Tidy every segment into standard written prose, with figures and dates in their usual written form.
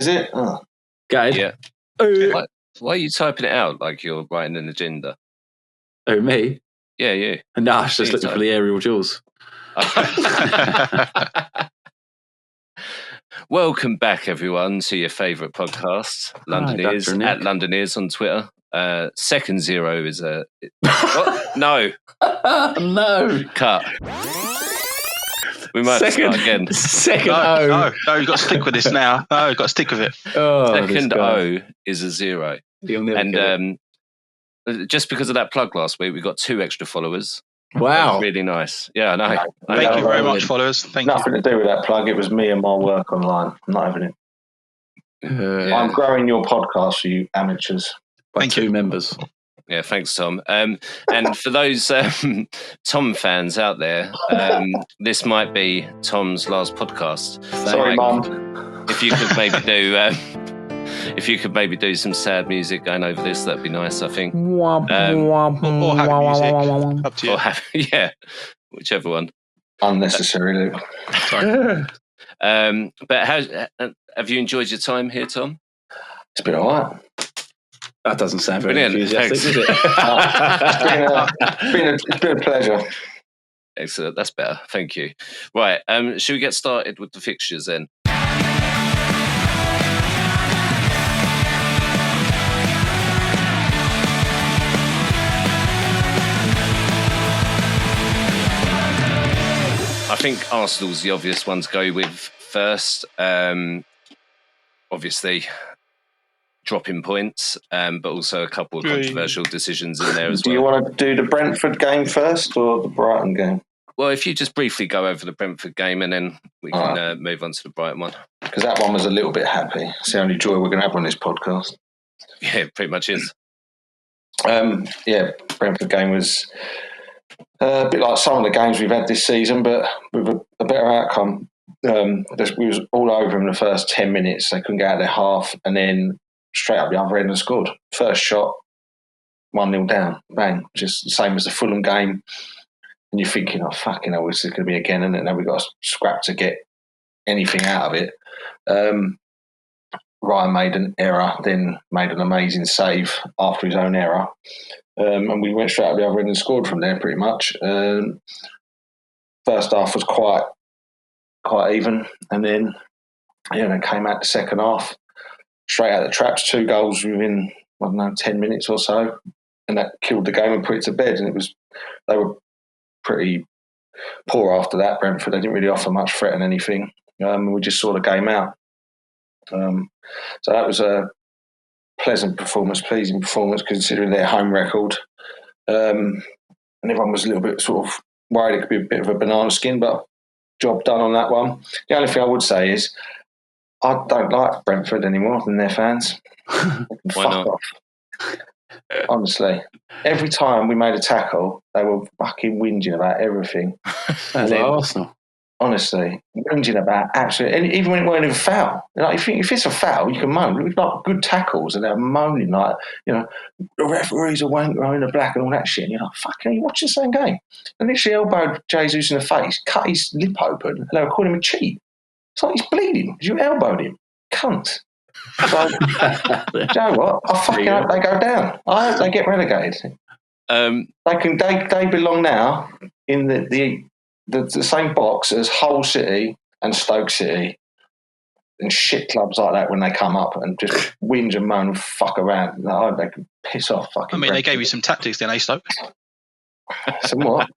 Is it? Oh. Go ahead. Yeah. Why are you typing it out like you're writing an agenda? Oh, me? Yeah, you. No, I was just looking for the aerial jewels. Welcome back, everyone, to your favourite podcast, Londoners, at Londoners on Twitter. Second zero is a... What? No. No. Cut. We might start again. Second O. No, you've got to stick with this now. No, you've got to stick with it. Second O is a zero. You'll never and just because of that plug last week, we got 2 extra followers. Wow. Really nice. Yeah, I know. Thank you very much, followers. Nothing to do with that plug. It was me and my work online. I'm not having it. I'm growing your podcast for you amateurs. By 2 members. Yeah, thanks, Tom. And for those Tom fans out there, this might be Tom's last podcast. Sorry, Mum. If you could maybe do some sad music going over this, that'd be nice, I think. Or happy music. Up to you. Or yeah, whichever one. Unnecessary, Luke. But have you enjoyed your time here, Tom? It's been all right. That doesn't sound very enthusiastic, does it? It's been a pleasure. Excellent. That's better. Thank you. Right. Should we get started with the fixtures then? I think Arsenal's the obvious one to go with first. Obviously, dropping points, but also a couple of controversial decisions in there as well. Do you want to do the Brentford game first or the Brighton game? Well, if you just briefly go over the Brentford game and then we can move on to the Brighton one. Because that one was a little bit happy. It's the only joy we're going to have on this podcast. Yeah, it pretty much is. Brentford game was a bit like some of the games we've had this season, but with a better outcome. We was all over them the first 10 minutes. They couldn't get out their half, and then straight up the other end and scored. First shot, 1-0 down, bang. Just the same as the Fulham game. And you're thinking, oh, fucking hell, this is going to be again, and now we've got to scrap to get anything out of it. Ryan made an error, then made an amazing save after his own error. And we went straight up the other end and scored from there pretty much. First half was quite even, and then they came out the second half straight out the traps, 2 goals within 10 minutes or so, and that killed the game and put it to bed. And they were pretty poor after that. Brentford, they didn't really offer much threat and anything. We just saw the game out. So that was a pleasing performance considering their home record. And everyone was a little bit sort of worried it could be a bit of a banana skin, but job done on that one. The only thing I would say is I don't like Brentford anymore than their fans. Why not? Off. Honestly, every time we made a tackle, they were fucking whinging about everything. Sounds like Arsenal. Honestly, whinging about absolutely, and even when it weren't even a foul. Like if it's a foul, you can moan. We've got good tackles, and they're moaning like, the referees are wanker in the black and all that shit. And you're like, fucking, you watch the same game. And literally elbowed Jesus in the face, cut his lip open, and they were calling him a cheat. It's like he's bleeding because you elbowed him, cunt. So, you know what? I fucking hope they go down. I hope they get relegated. They belong now in the same box as Hull City and Stoke City and shit clubs like that when they come up and just whinge and moan and fuck around. I hope they can piss off fucking. I mean, they gave you some tactics, didn't they, Stoke? Some what?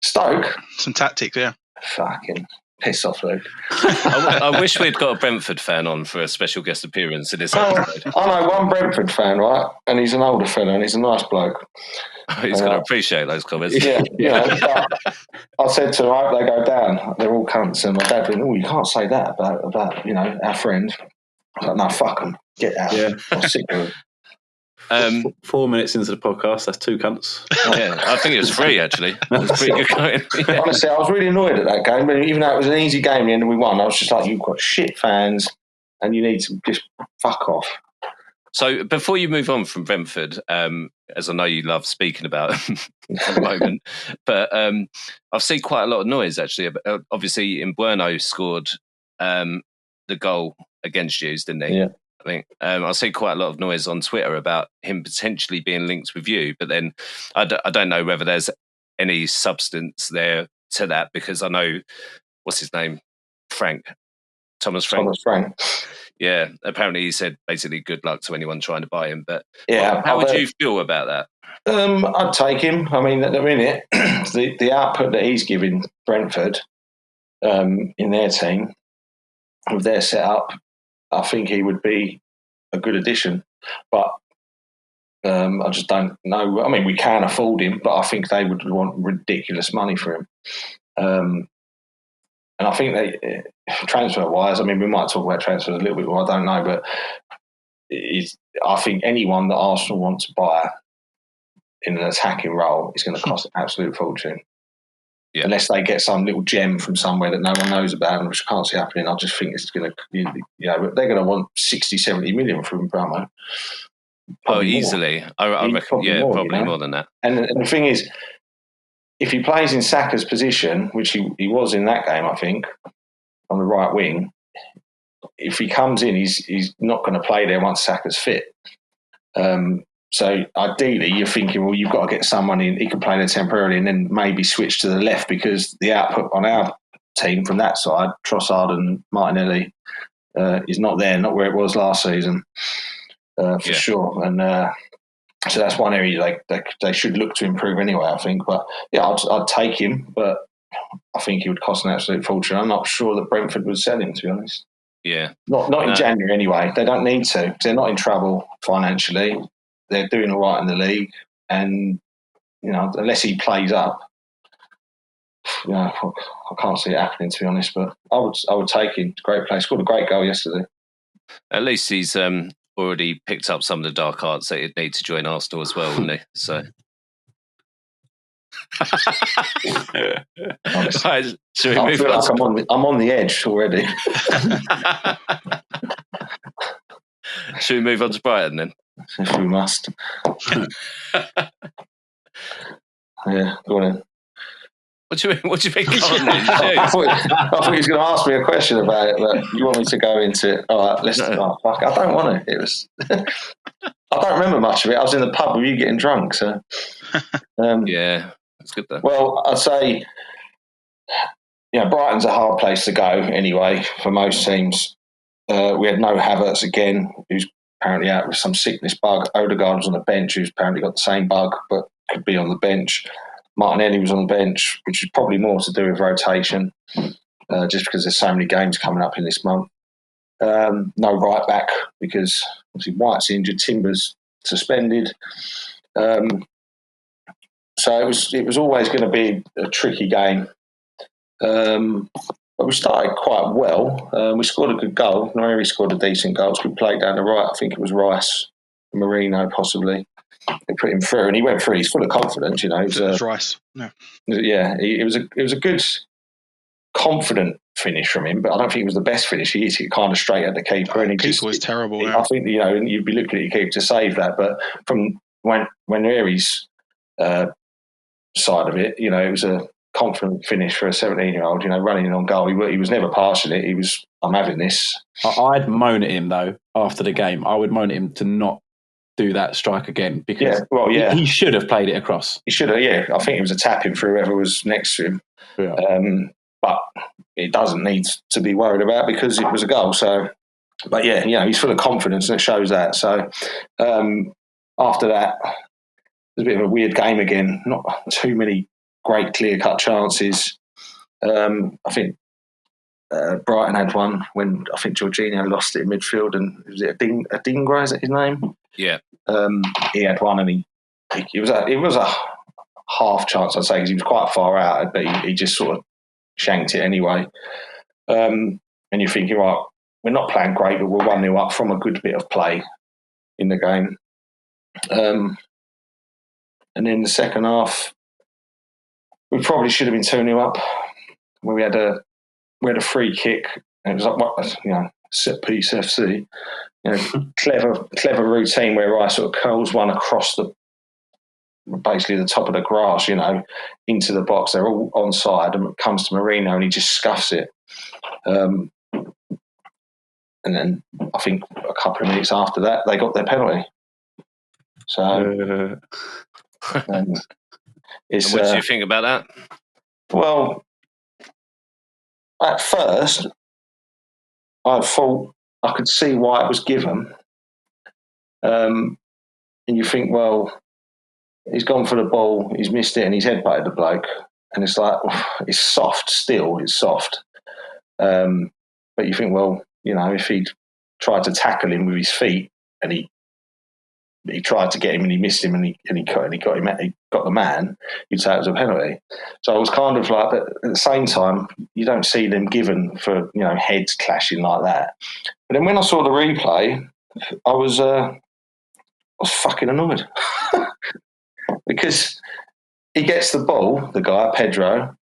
Stoke? Some tactics, yeah. Fucking piss off, Luke. I wish we'd got a Brentford fan on for a special guest appearance in this episode. I know one Brentford fan, right? And he's an older fella and he's a nice bloke. He's going to appreciate those comments. Yeah, I said to him, I hope they go down. They're all cunts. And my dad went, oh, you can't say that about our friend. I was like, no, fuck them. Get out. Yeah. I'm sick of them. 4 minutes into the podcast, that's 2 cunts. Yeah, I think it was 3, actually. It was pretty good going. Yeah. Honestly, I was really annoyed at that game. But even though it was an easy game, the end we won, I was just like, you've got shit fans and you need to just fuck off. So before you move on from Brentford, as I know you love speaking about at the moment, but I've seen quite a lot of noise, actually. Obviously, Mbueno scored the goal against Hughes, didn't he? Yeah. I think I see quite a lot of noise on Twitter about him potentially being linked with you, but then I don't know whether there's any substance there to that, because I know, what's his name? Thomas Frank. Yeah, apparently he said basically good luck to anyone trying to buy him. But how would you feel about that? I'd take him. I mean, at the minute, the output that he's giving Brentford in their team, with their setup, I think he would be a good addition. But I just don't know. I mean, we can afford him, but I think they would want ridiculous money for him. And I think they, transfer-wise, I mean, we might talk about transfers a little bit more, I don't know, but I think anyone that Arsenal want to buy in an attacking role is going to cost an absolute fortune. Yeah. Unless they get some little gem from somewhere that no one knows about, which I can't see happening. I just think it's going to, they're going to want 60, 70 million from Bramo. Easily. I reckon, probably more than that. And the thing is, if he plays in Saka's position, which he was in that game, I think, on the right wing, if he comes in, he's not going to play there once Saka's fit. So ideally, you're thinking, well, you've got to get someone in. He can play there temporarily, and then maybe switch to the left, because the output on our team from that side, Trossard and Martinelli, is not there, not where it was last season, for sure. And so that's one area they should look to improve anyway, I think. But yeah, I'd take him, but I think he would cost an absolute fortune. I'm not sure that Brentford would sell him, to be honest. Yeah, not in January anyway. They don't need to, because they're not in trouble financially. They're doing all right in the league, and unless he plays up, I can't see it happening, to be honest. But I would take him. It's a great play. Scored a great goal yesterday. At least he's already picked up some of the dark arts that he'd need to join Arsenal as well, wouldn't he? So. Right, I feel like I'm on the edge already. Should we move on to Brighton then? If we must. Yeah, go on then. What do you think? I thought he was going to ask me a question about it, but you want me to go into it? All right, let's. No. Fuck, I don't want to. It was. I don't remember much of it. I was in the pub with you getting drunk, so. Yeah, that's good though. Well, I'd say, Brighton's a hard place to go anyway for most teams. We had no Havertz again, who's apparently out with some sickness bug. Odegaard was on the bench, who's apparently got the same bug, but could be on the bench. Martinelli was on the bench, which is probably more to do with rotation, just because there's so many games coming up in this month. No right back, because obviously White's injured, Timber's suspended. So it was always going to be a tricky game. But we started quite well. We scored a good goal. Noiri scored a decent goal. We played down the right. I think it was Rice, Marino possibly. They put him through, and he went through. He's full of confidence, It was Rice. Yeah, it was a good, confident finish from him. But I don't think it was the best finish. He hit it kind of straight at the keeper, and keeper was terrible. I think you'd be looking at your keeper to save that. But from when Noiri's side of it, it was a confident finish for a 17-year-old, running in on goal. He was never passing it. He was, I'm having this. I'd moan at him, though, after the game. I would moan at him to not do that strike again, because he should have played it across. He should have, I think it was a tap-in for whoever was next to him. Yeah. But it doesn't need to be worried about, because it was a goal. So, but he's full of confidence, and it shows that. So after that, it was a bit of a weird game again. Not too many great clear-cut chances. I think Brighton had one when I think Jorginho lost it in midfield, and was it Adingra? Is that his name? Yeah. He had one, and it was a half chance, I'd say, because he was quite far out, but he just sort of shanked it anyway. And you're thinking, right, we're not playing great, but we're 1-0 up from a good bit of play in the game. And then the second half, we probably should have been 2-0 up. We had a free kick. And it was like, set piece FC. Clever routine where I sort of curls one across basically the top of the grass, into the box. They're all onside, and it comes to Marino, and he just scuffs it. And then I think a couple of minutes after that, they got their penalty. So, and what do you think about that? Well, at first, I thought I could see why it was given. And you think, well, he's gone for the ball, he's missed it, and he's headbutted the bloke. And it's like, it's soft still, it's soft. But you think, well, if he'd tried to tackle him with his feet and he tried to get him and he missed him and he got the man, you'd say it was a penalty. So I was kind of like, but at the same time, you don't see them given for heads clashing like that. But then when I saw the replay, I was fucking annoyed because he gets the ball, the guy Pedro,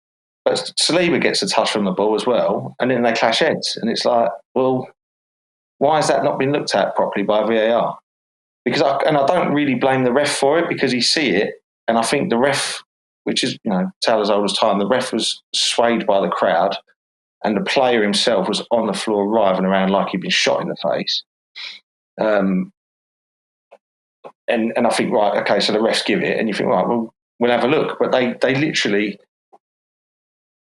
but Saliba gets a touch from the ball as well, and then they clash heads, and it's like, well, why has that not been looked at properly by VAR? Because I don't really blame the ref for it, because he see it, and I think the ref, which is tale as old as time, the ref was swayed by the crowd, and the player himself was on the floor writhing around like he'd been shot in the face. And I think, right, okay, so the refs give it, and you think, right, well, we'll have a look, but they literally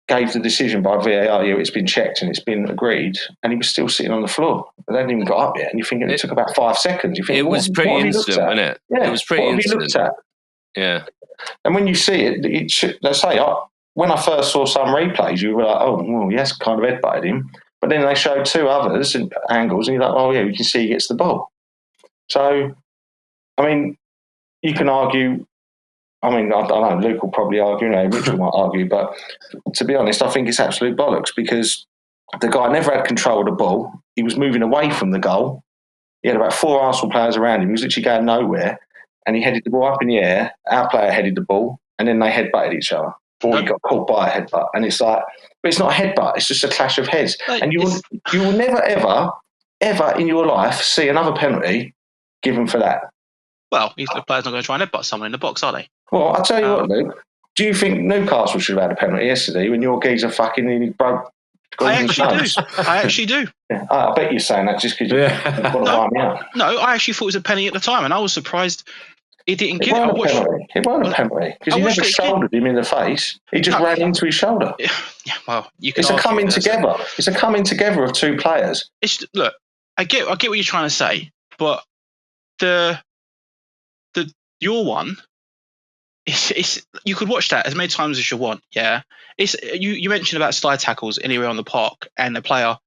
gave the decision by VAR, it's been checked and it's been agreed, and he was still sitting on the floor. They hadn't even got up yet, and you think it took about 5 seconds. You think it was pretty instant, wasn't it? Yeah, it was pretty instant. Looked at? Yeah. And when you see it, let's say, when I first saw some replays, you were like, oh, well, yes, kind of headbutted him. But then they showed 2 others and angles, and you're like, oh, yeah, we can see he gets the ball. So, I mean, you can argue. I mean, I don't know, Luke will probably argue, Richard might argue, but to be honest, I think it's absolute bollocks, because the guy never had control of the ball. He was moving away from the goal. He had about 4 Arsenal players around him. He was literally going nowhere, and he headed the ball up in the air. Our player headed the ball, and then they headbutted each other. Or he got caught by a headbutt. And it's like, but it's not a headbutt, it's just a clash of heads. And you will never, ever in your life see another penalty given for that. Well, the player's not going to try and headbutt someone in the box, are they? Well, I'll tell you what, Luke. Do you think Newcastle should have had a penalty yesterday when your geezer fucking nearly broke? I actually do. Yeah, I bet you're saying that just because you want to wind me up. No, I actually thought it was a penalty at the time, and I was surprised he didn't get it. It wasn't a penalty because he never shouldered him in the face. He just ran into his shoulder. Yeah, well, you can. It's a coming together. It's a coming together of 2 players. Look, I get what you're trying to say, but your one. It's you could watch that as many times as you want. Yeah, it's you mentioned about slide tackles anywhere on the park, and the player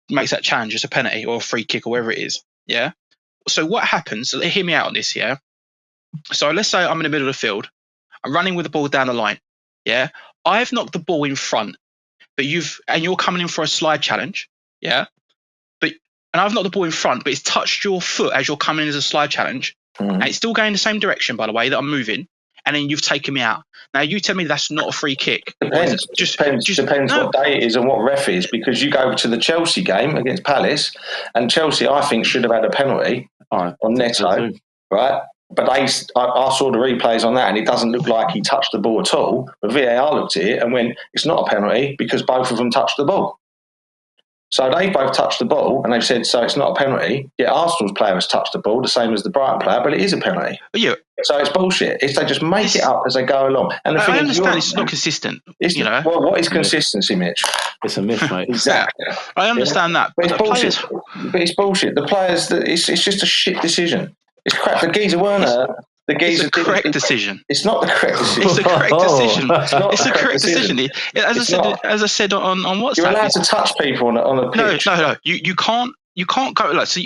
makes that challenge. It's a penalty or a free kick or whatever it is. Yeah. So what happens? Hear me out on this. Yeah. So let's say I'm in the middle of the field. I'm running with the ball down the line. Yeah. I've knocked the ball in front, but you're coming in for a slide challenge. Yeah. And I've knocked the ball in front, but it's touched your foot as you're coming in as a slide challenge, and it's still going the same direction, by the way, that I'm moving. And then you've taken me out. Now you tell me that's not a free kick. Depends. Depends what day it is and what ref is, because you go to the Chelsea game against Palace, and Chelsea, I think, should have had a penalty on Neto, right? But I saw the replays on that, and it doesn't look like he touched the ball at all. But VAR looked at it and went, it's not a penalty because both of them touched the ball. So they both touched the ball, and they've said, so it's not a penalty. Yet Arsenal's player has touched the ball, the same as the Brighton player, but it is a penalty. Yeah. So it's bullshit. If they just make it up as they go along. And the I understand it's not consistent. Well, what is consistency, Mitch? It's a myth, mate. Exactly. I understand that. But it's bullshit. But it's bullshit. The players, it's just a shit decision. It's crap. The geezer weren't hurt. It's the correct decision. It's not the correct decision. It's the correct decision. It's the correct decision. As I said on WhatsApp, you're allowed to touch people on the pitch. No. You can't go like so.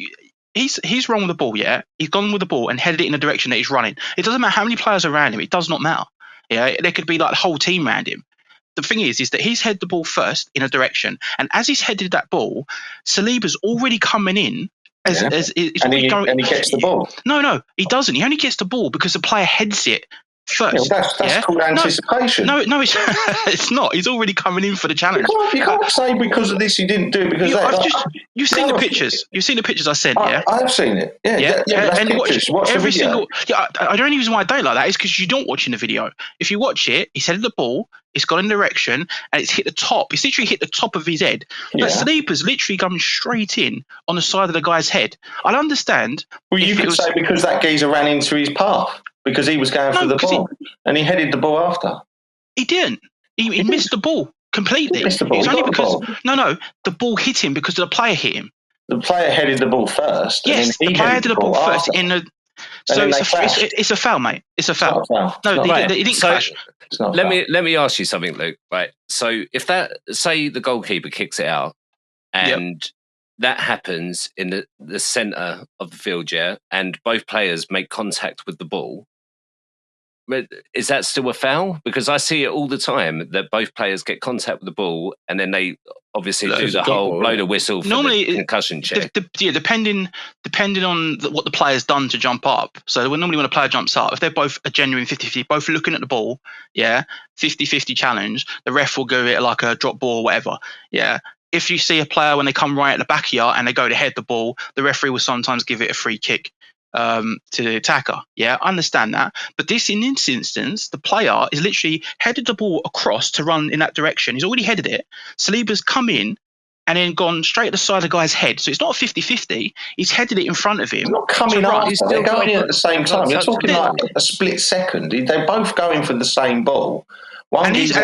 He's wrong with the ball. Yeah, he's gone with the ball and headed it in the direction that he's running. It doesn't matter how many players are around him. It does not matter. Yeah, there could be like the whole team around him. The thing is that he's headed the ball first in a direction, and as he's headed that ball, Saliba's already coming in. And he gets the ball. No, he doesn't. He only gets the ball because the player heads it first. That's called anticipation. No, it's not. He's already coming in for the challenge. You can't say because of this he didn't do it because you've seen the pictures. You've seen the pictures I sent. I have seen it. Yeah. That's and pictures. Watch every the video. single. The only reason why I don't like that is because you're not watching the video. If you watch it, he's headed the ball. It's gone in direction and it's hit the top. It's literally hit the top of his head. But Saliba's literally coming straight in on the side of the guy's head. I'll understand. Well, you could say because that geezer ran into his path because he was going for the ball and he headed the ball after. He didn't. He missed the ball completely. He missed the ball. It's only because the ball hit him because the player hit him. The player headed the ball first. Yes, the player headed the ball first So it's a foul, mate. It's a foul. No, he didn't clash. Let me ask you something, Luke. Right. So if say the goalkeeper kicks it out, and that happens in the centre of the field, and both players make contact with the ball, is that still a foul? Because I see it all the time that both players get contact with the ball, and then they obviously do the whole blow the whistle for the concussion check. Depending on what the player's done to jump up. So normally when a player jumps up, if they're both a genuine 50-50, both looking at the ball, 50-50 challenge, the ref will give it like a drop ball or whatever. If you see a player when they come right at the back here and they go to head the ball, the referee will sometimes give it a free kick to the attacker. I understand that. But in this instance, the player is literally headed the ball across to run in that direction. He's already headed it. Saliba's come in and then gone straight at the side of the guy's head. So it's not a 50-50. He's headed it in front of him. He's not coming up. They're going in at the same time. You're talking like a split second. They're both going for the same ball. One geezer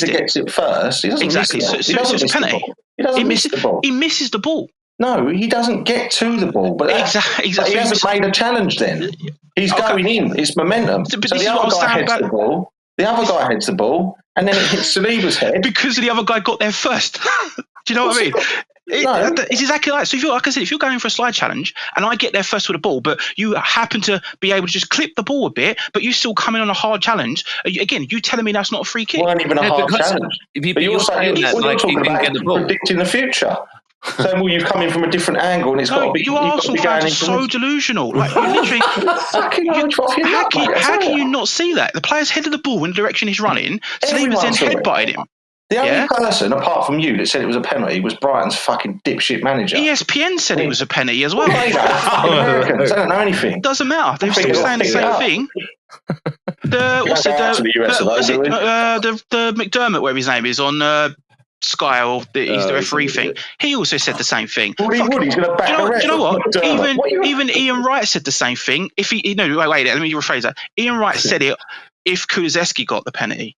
gets it first. He doesn't miss it. So it's a penalty. He doesn't miss the ball. He misses the ball. No, he doesn't get to the ball. But exactly. But he hasn't made a challenge then. He's going in. It's momentum. So the other guy heads the ball. The other guy heads the ball, and then it hits Saliba's head. Because the other guy got there first. Do you know what I mean? It's exactly like so. If you're going for a slide challenge and I get there first with the ball, but you happen to be able to just clip the ball a bit, but you still come in on a hard challenge. Again, you telling me that's not a free kick? Well, not even a hard challenge. But you're saying predicting the future. So, well, you've come in from a different angle, and it's got to be. You Arsenal fans are so delusional. Like, you literally, how can you not see that? The player's headed the ball in the direction he's running. Saliba's then headbutted him. The only person, apart from you, that said it was a penalty was Brighton's fucking dipshit manager. ESPN said it was a penalty as well. Americans, they don't know anything. Doesn't matter. They're still saying the same thing. The McDermott, whatever his name is, on Sky, or he's the referee thing. He also said the same thing. Well, he's going to back the ref. Do you know what? Even Ian Wright said the same thing. Wait, let me rephrase that. Ian Wright said it if Kulusevski got the penalty,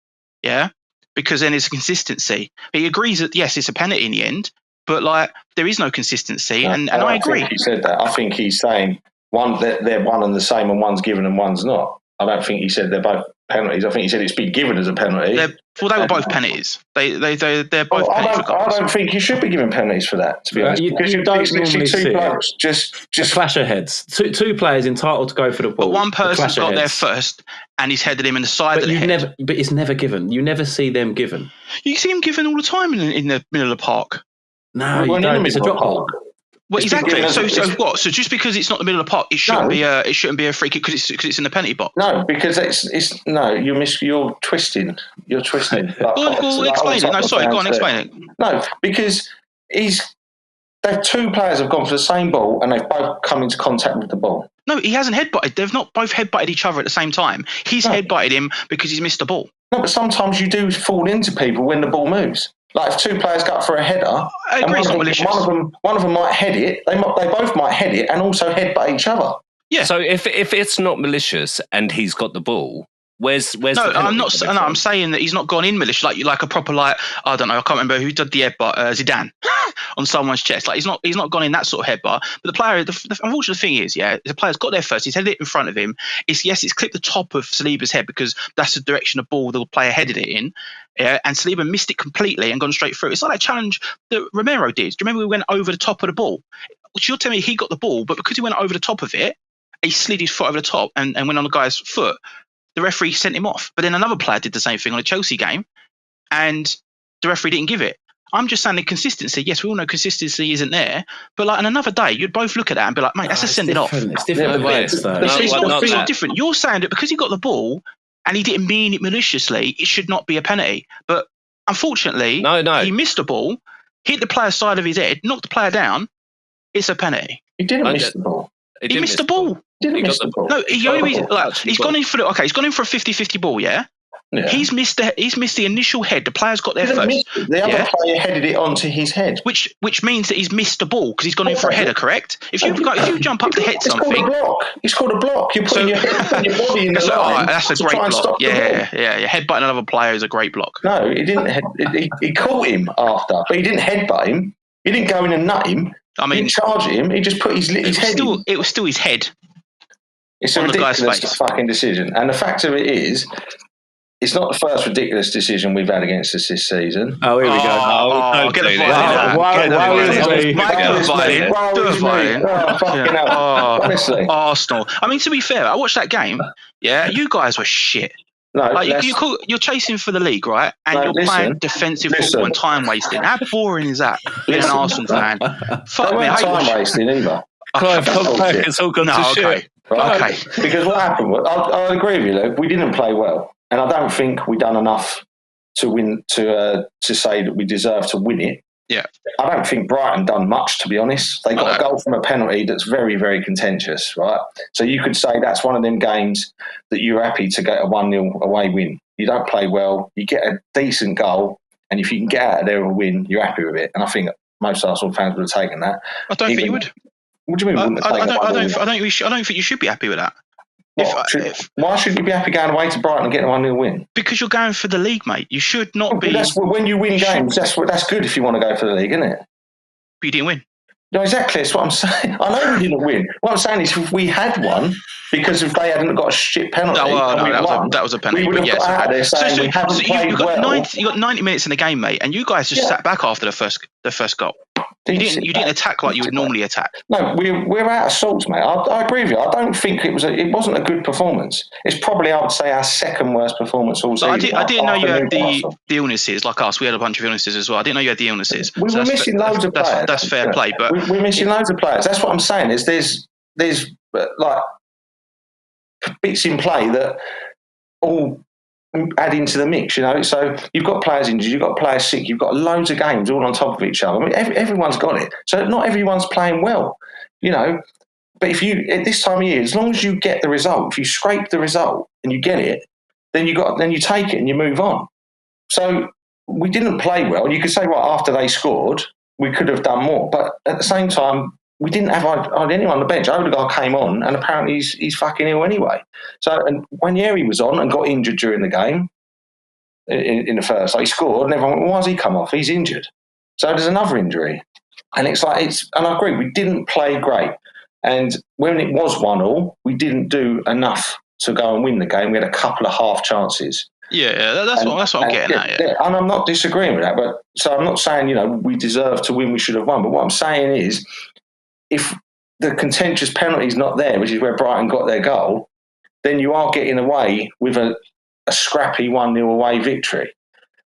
because then it's consistency. He agrees that yes, it's a penalty in the end, but like there is no consistency, and I agree. He said that. I think he's saying they're one and the same, and one's given and one's not. I don't think he said they're both penalties. I think he said it's been given as a penalty. They were both penalties. They're both penalties. I don't think you should be given penalties for that, to be honest. Because you don't normally see blokes just clash of heads. Two players entitled to go for the ball. But one person's got there first, and he's headed him in the side of the head. But it's never given. You never see them given. You see him given all the time in the middle of the park. No, you don't. It's a drop ball. Well, exactly. So what? So just because it's not the middle of the park, it shouldn't be a free kick because it's in the penalty box. No, because it's you're twisting. You're twisting. Well, explain it. No, sorry. Go on, explain it. No, because two players have gone for the same ball and they've both come into contact with the ball. No, he hasn't headbutted. They've not both headbutted each other at the same time. He's headbutted him because he's missed the ball. No, but sometimes you do fall into people when the ball moves. Like if two players go up for a header, I agree, one of them might head it. They both might head it and also headbutt each other. Yeah. So if it's not malicious and he's got the ball, where's no? I'm not. No, I'm saying that he's not gone in malicious. Like a proper I don't know. I can't remember who did the headbutt. Zidane on someone's chest. Like he's not gone in that sort of headbutt. But the player, the unfortunate thing is, the player's got there first. He's headed it in front of him. It's clipped the top of Saliba's head because that's the direction of ball the player headed it in. Yeah, and Saliba missed it completely and gone straight through. It's like that challenge that Romero did. Do you remember we went over the top of the ball? Which you're telling me he got the ball, but because he went over the top of it, he slid his foot over the top and went on the guy's foot. The referee sent him off. But then another player did the same thing on a Chelsea game, and the referee didn't give it. I'm just saying the consistency. Yes, we all know consistency isn't there, but like on another day, you'd both look at that and be like, "Mate, that's a send it off." It's different ways, though. It's not different. You're saying that because he got the ball and he didn't mean it maliciously, it should not be a penalty. But unfortunately, he missed the ball, hit the player's side of his head, knocked the player down. It's a penalty. He didn't miss the ball. He missed the ball. Didn't miss the ball. No, he's gone in for the 50-50 ball. Yeah. He's missed the initial head. The player's got there first. The other player headed it onto his head, which means that he's missed the ball because he's gone in for a header. Correct? If you jump up to hit something, it's called a block. You're putting your body in the line. That's a great block. Yeah. Headbutting another player is a great block. No, he didn't. He caught him after, but he didn't headbutt him. He didn't go in and nut him. He didn't charge him. He just put his head. It was still his head. It's a ridiculous fucking decision, and the fact of it is. It's not the first ridiculous decision we've had against us this season. Oh, here we go. Get the violin. Honestly. Arsenal. I mean, to be fair, I watched that game. Yeah, you guys were shit. No, you're chasing for the league, right? And you're playing defensive football and time wasting. How boring is that? Being an Arsenal fan. Fuck me. Time wasting either. Clive, come back. It's all gone to shit. Okay. Because what happened? I agree with you, Luke. We didn't play well. And I don't think we've done enough to win to say that we deserve to win it. Yeah, I don't think Brighton done much, to be honest. They got a goal from a penalty that's very, very contentious, right? So you could say that's one of them games that you're happy to get a 1-0 away win. You don't play well, you get a decent goal, and if you can get out of there with a win, you're happy with it. And I think most Arsenal fans would have taken that. I don't think you would. What do you mean? I don't think you should be happy with that. Why shouldn't you be happy going away to Brighton and getting a 1-0 win? Because you're going for the league, mate. You should not be. When you win games, that's good if you want to go for the league, isn't it? But you didn't win. No, exactly. That's what I'm saying. I know we didn't win. What I'm saying is if we had won, because if they hadn't got a shit penalty, that was a penalty. We would have got out there saying we haven't played well. You got 90 minutes in the game, mate, and you guys just sat back after the first goal. You didn't attack like you would normally attack. No, we're out of sorts, mate. I agree with you. I don't think it wasn't a good performance. It's probably, I would say, our second worst performance all season. I didn't know you had the illnesses like us. We had a bunch of illnesses as well. I didn't know you had the illnesses. We were missing loads of players. That's fair play, but we're missing loads of players. That's what I'm saying. Is there's like bits in play that all add into the mix, So you've got players injured, you've got players sick, you've got loads of games all on top of each other. I mean, everyone's got it. So not everyone's playing well, But if you at this time of year, as long as you get the result, if you scrape the result and you get it, then you take it and you move on. So we didn't play well. You could say, right, after they scored, we could have done more. But at the same time, we didn't have anyone on the bench. Odegaard came on, and apparently he's fucking ill anyway. So, and when Yeri was on and got injured during the game, in the first, he scored, and everyone went, well, why has he come off? He's injured. So there's another injury. And and I agree, we didn't play great. And when it was 1-1, we didn't do enough to go and win the game. We had a couple of half chances. Yeah, that's what I'm getting at. Yeah. And I'm not disagreeing with that. But so I'm not saying, we deserve to win, we should have won. But what I'm saying is, if the contentious penalty is not there, which is where Brighton got their goal, then you are getting away with a scrappy 1-0 away victory,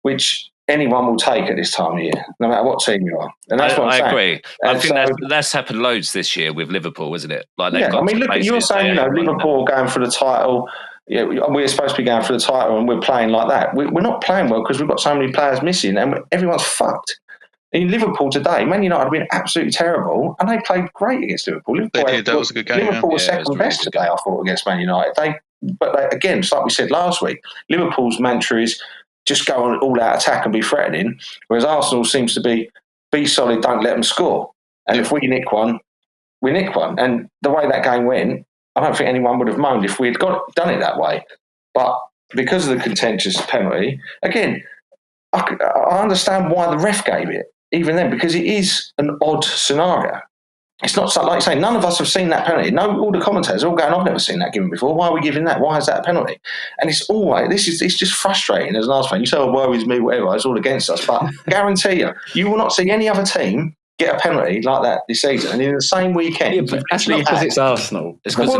which anyone will take at this time of year, no matter what team you are. And that's what I'm saying. I agree. I think that's happened loads this year with Liverpool, isn't it? Like look, you're saying, Liverpool going for the title. Yeah, we're supposed to be going for the title, and we're playing like that. We're not playing well because we've got so many players missing, and everyone's fucked. In Liverpool today, Man United have been absolutely terrible, and they played great against Liverpool. They did. That was a good game. Liverpool was second best today, I thought, against Man United. But again, just like we said last week, Liverpool's mantra is just go on all-out attack and be threatening, whereas Arsenal seems to be solid, don't let them score. And if we nick one, we nick one. And the way that game went, I don't think anyone would have moaned if we had done it that way. But because of the contentious penalty, again, I understand why the ref gave it. Even then, because it is an odd scenario. It's not like you say, none of us have seen that penalty. All the commentators are all going, I've never seen that given before. Why are we giving that? Why is that a penalty? And it's just frustrating as an Arsenal fan. You say, worries me, whatever, it's all against us. But guarantee you will not see any other team get a penalty like that this season, and in the same weekend, yeah, but that's not because it's Arsenal. It's because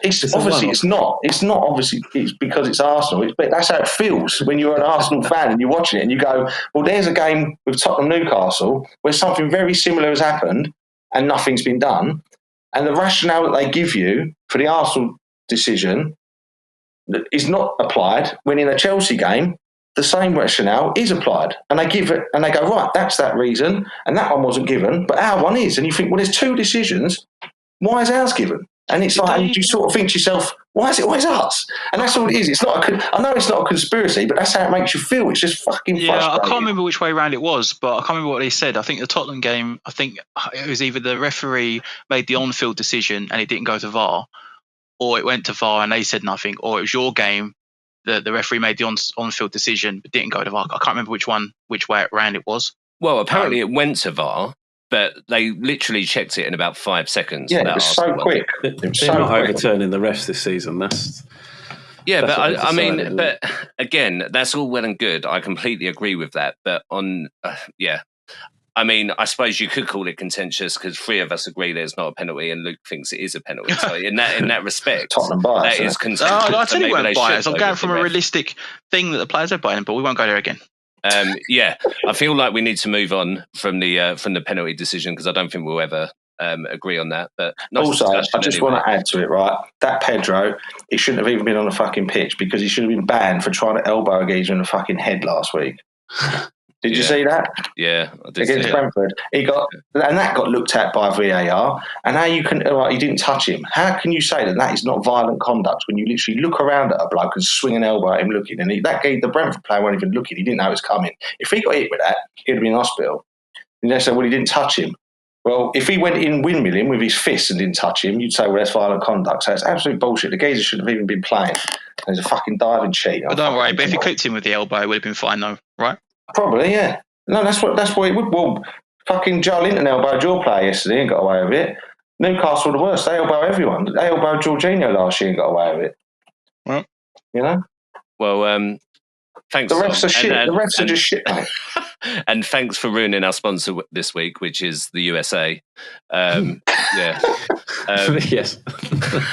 it's obviously it's not. It's not obviously it's because it's Arsenal. But that's how it feels when you're an Arsenal fan and you're watching it and you go, well, there's a game with Tottenham Newcastle where something very similar has happened and nothing's been done, and the rationale that they give you for the Arsenal decision is not applied. When in a Chelsea game, the same rationale is applied, and they give it, and they go, right, that's that reason, and that one wasn't given, but our one is. And you think, well, there's two decisions. Why is ours given? And it's like, and you sort of think to yourself, why is it always us? And that's all it is. It's not. I know it's not a conspiracy, but that's how it makes you feel. It's just fucking frustrating. I can't remember which way around it was, but I can't remember what they said. I think the Tottenham game, I think it was either the referee made the on-field decision and it didn't go to VAR, or it went to VAR and they said nothing, or it was your game. The referee made the on-field decision but didn't go to VAR. I can't remember which way around it was. Well, apparently it went to VAR, but they literally checked it in about 5 seconds. Yeah, it was so quick. They're not overturning the refs this season. That's but I mean, but again, that's all well and good. I completely agree with that. But I mean, I suppose you could call it contentious because 3 of us agree there's not a penalty, and Luke thinks it is a penalty. So in that respect, Tottenham bias, that is contentious. I tell you, weren't biased. I'm going from a realistic thing that the players are buying, but we won't go there again. I feel like we need to move on from the penalty decision because I don't think we'll ever agree on that. But also, I just want to add to it, right? That Pedro, he shouldn't have even been on the fucking pitch because he should have been banned for trying to elbow a geezer in the fucking head last week. Did you see that? Yeah, I did. Against Brentford, and that got looked at by VAR. And how you can, he didn't touch him. How can you say that is not violent conduct when you literally look around at a bloke and swing an elbow at him looking? And the Brentford player wasn't even looking. He didn't know it was coming. If he got hit with that, he'd have been in hospital. And they say, well, he didn't touch him. Well, if he went in windmilling with his fists and didn't touch him, you'd say, well, that's violent conduct. So it's absolute bullshit. The geezer shouldn't have even been playing. He's a fucking diving cheat. But don't worry. But if he clipped him with the elbow, it would have been fine, though, right? Probably, yeah. No, that's what it would. Well, fucking Joe Linton elbowed your player yesterday and got away with it. Newcastle the worst. They elbow everyone. They elbowed Jorginho last year and got away with it. Well, you know. Well, thanks. The refs are shit. The refs are just shit, mate. And thanks for ruining our sponsor this week, which is the USA. Yes,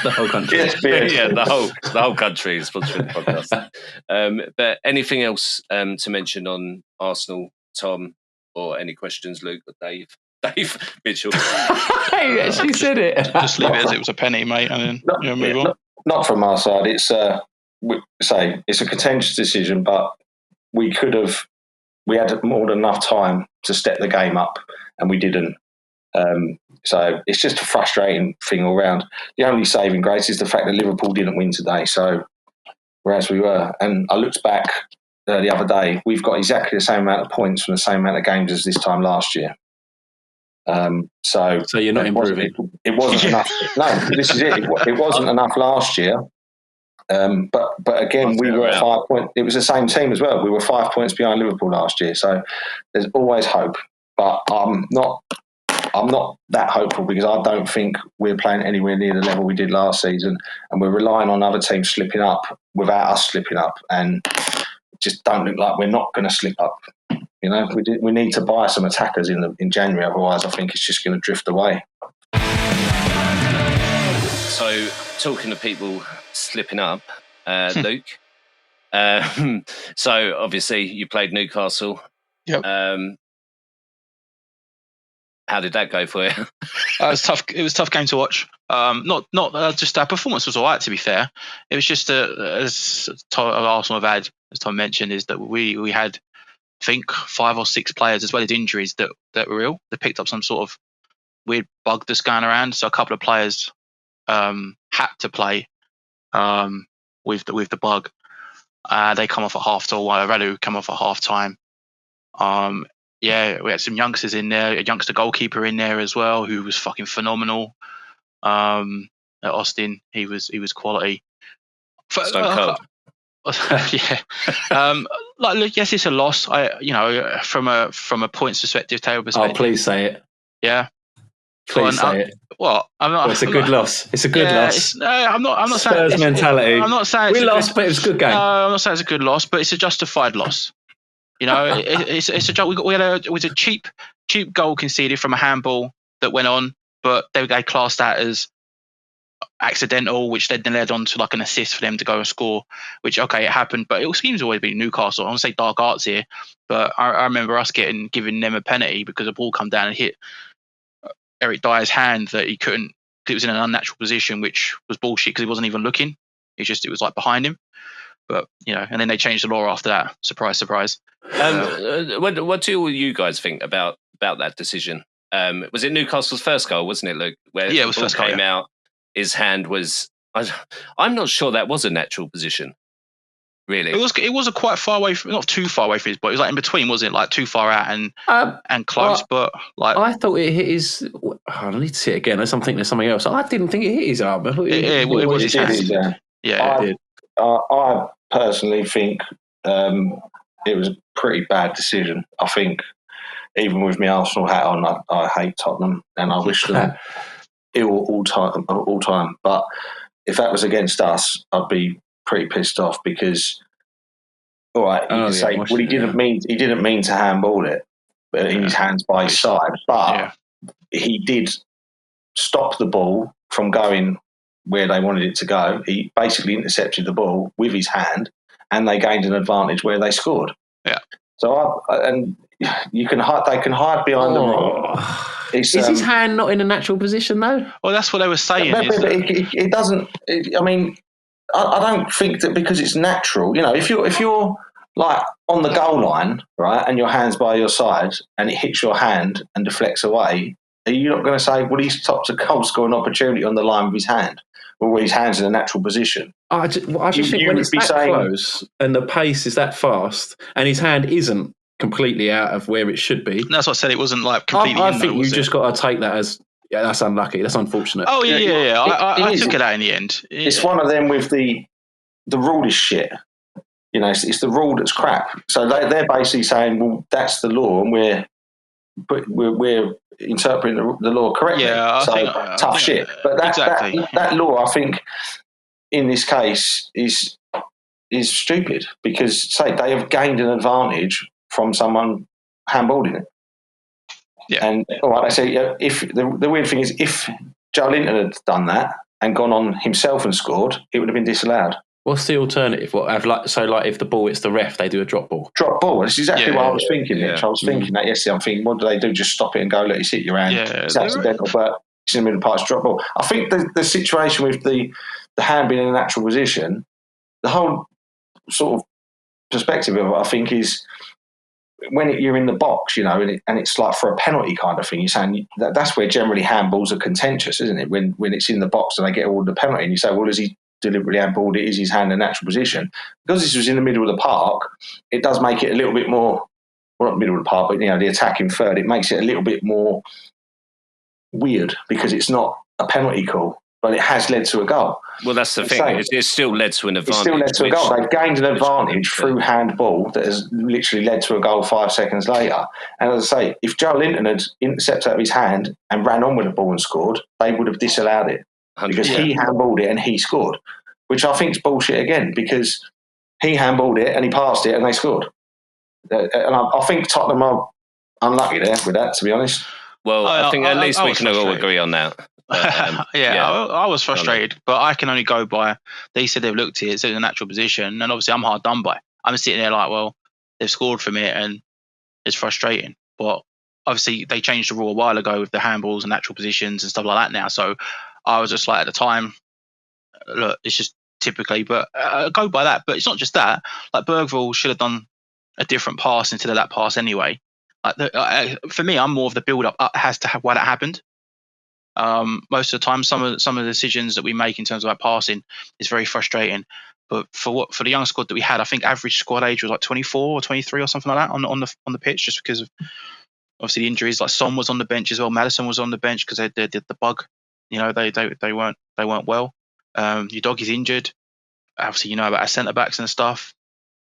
the whole country. Yes, the whole country is sponsoring the podcast. But anything else to mention on Arsenal, Tom, or any questions, Luke or Dave? Dave Mitchell. He actually said it. Just leave it as it was a penny, mate, and then move on. Not from our side. It's it's a contentious decision, but we had more than enough time to step the game up, and we didn't. So it's just a frustrating thing all round. The only saving grace is the fact that Liverpool didn't win today. So whereas we were, and I looked back the other day, we've got exactly the same amount of points from the same amount of games as this time last year. So you're not improving. It wasn't enough. No, this is it. It wasn't enough last year. But again, we were at 5 points. It was the same team as well. We were 5 points behind Liverpool last year. So there's always hope. But I'm not that hopeful because I don't think we're playing anywhere near the level we did last season, and we're relying on other teams slipping up without us slipping up, and it just don't look like we're not going to slip up. You know, we need to buy some attackers in January, otherwise I think it's just going to drift away. So, talking to people slipping up, Luke. So obviously you played Newcastle. Yep. How did that go for you? It was tough. It was a tough game to watch. Not just our performance was all right, to be fair. It was just as Arsenal have had, as Tom mentioned, is that we had, I think, 5 or 6 players as well as injuries that were ill. They picked up some sort of weird bug that's going around. So a couple of players had to play with the bug. They come off at half time. Radu come off at half time. We had some youngsters in there, a youngster goalkeeper in there as well, who was fucking phenomenal. At Austin, he was quality. Stone cold. Yeah. Yes, it's a loss. From a points perspective, table perspective. Oh, please say it. Yeah. Please say it. What? It's a good loss. It's a good loss. I'm not saying Spurs mentality. I'm not saying we lost, but it was a good game. I'm not saying it's a good loss, but it's a justified loss. You know, it's a job. It was a cheap cheap goal conceded from a handball that went on, but they classed that as accidental, which then led on to like an assist for them to go and score, which, okay, it happened, but it seems to always be Newcastle. I want to say dark arts here, but I remember us giving them a penalty because the ball come down and hit Eric Dyer's hand that he couldn't, because it was in an unnatural position, which was bullshit because he wasn't even looking. It was like behind him. But, and then they changed the law after that. Surprise, surprise. What do you guys think about that decision? Was it Newcastle's first goal, wasn't it, Luke? Where it was the ball first goal, came out, his hand was... I'm not sure that was a natural position, really. It was a quite far away, not too far away from his body. It was like in between, wasn't it? Like too far out and close, but like... I thought it hit his... I need to see it again. I'm thinking there's something else. I didn't think it hit his arm. It was his hand. Yeah, it did. I personally think it was a pretty bad decision. I think even with my Arsenal hat on, I hate Tottenham and I wish them ill all time. But if that was against us, I'd be pretty pissed off because, all right, you can say, well, he didn't mean to handball it, but in his hands by his side. But he did stop the ball from going where they wanted it to go. He basically intercepted the ball with his hand, and they gained an advantage where they scored. Yeah. So they can hide behind the rule. Is his hand not in a natural position though? Well, that's what they were saying. It doesn't. I mean, I don't think that because it's natural. If you're like on the goal line, right, and your hand's by your side, and it hits your hand and deflects away, are you not going to say, well, he's topped a goal scoring opportunity on the line with his hand? Or where his hand's in a natural position. I just think when it's that close and the pace is that fast and his hand isn't completely out of where it should be. That's what I said. It wasn't like completely. I think you just got to take that as that's unlucky. That's unfortunate. Oh yeah. I took it out in the end. It's one of them with the rule is shit. It's the rule that's crap. So they're basically saying, well, that's the law, and we're interpreting the law correctly. Yeah, tough shit. But that law, I think, in this case, is stupid because, say, they have gained an advantage from someone handballing it. Yeah. And all right, they say if the weird thing is, if Joe Linton had done that and gone on himself and scored, it would have been disallowed. What's the alternative? If the ball hits the ref, they do a drop ball. Drop ball. That's exactly what I was thinking, Mitch. I was thinking that yesterday. I'm thinking, what do they do? Just stop it and go, let it hit your hand. Yeah, it's accidental, but it's in the middle part, drop ball. I think the situation with the hand being in a natural position, the whole sort of perspective of it, I think, is when you're in the box, and it's like for a penalty kind of thing. You're saying that's where generally handballs are contentious, isn't it? When it's in the box and they get all the penalty, and you say, well, is he deliberately handballed it? Is his hand in a natural position? Because this was in the middle of the park, it does make it a little bit more, well, not middle of the park, but the attacking third, it makes it a little bit more weird because it's not a penalty call, but it has led to a goal. Well, that's the thing. It's still led to an advantage. It's still led to a goal. They've gained an advantage through handball that has literally led to a goal 5 seconds later. And as I say, if Joe Linton had intercepted out of his hand and ran on with the ball and scored, they would have disallowed it. Because he handballed it and he scored, which I think is bullshit again, because he handballed it and he passed it and they scored. And I think Tottenham are unlucky there with that, to be honest. Well, I think at least we can all agree on that. I was frustrated, but I can only go by, they said they've looked at it, it's in a natural position, and obviously I'm hard done by. I'm sitting there like, well, they've scored from it and it's frustrating. But obviously they changed the rule a while ago with the handballs and natural positions and stuff like that now, so I was just like, at the time, look, it's just typically, but go by that. But it's not just that. Like Bergvall should have done a different pass instead of that pass anyway. For me, I'm more of the build-up as to why that happened. Most of the time, some of the decisions that we make in terms of our passing is very frustrating. But for the young squad that we had, I think average squad age was like 24 or 23 or something like that on the pitch, just because of obviously the injuries. Like Son was on the bench as well. Madison was on the bench because they did the bug. They weren't well. Your dog is injured. Obviously, about our centre backs and stuff.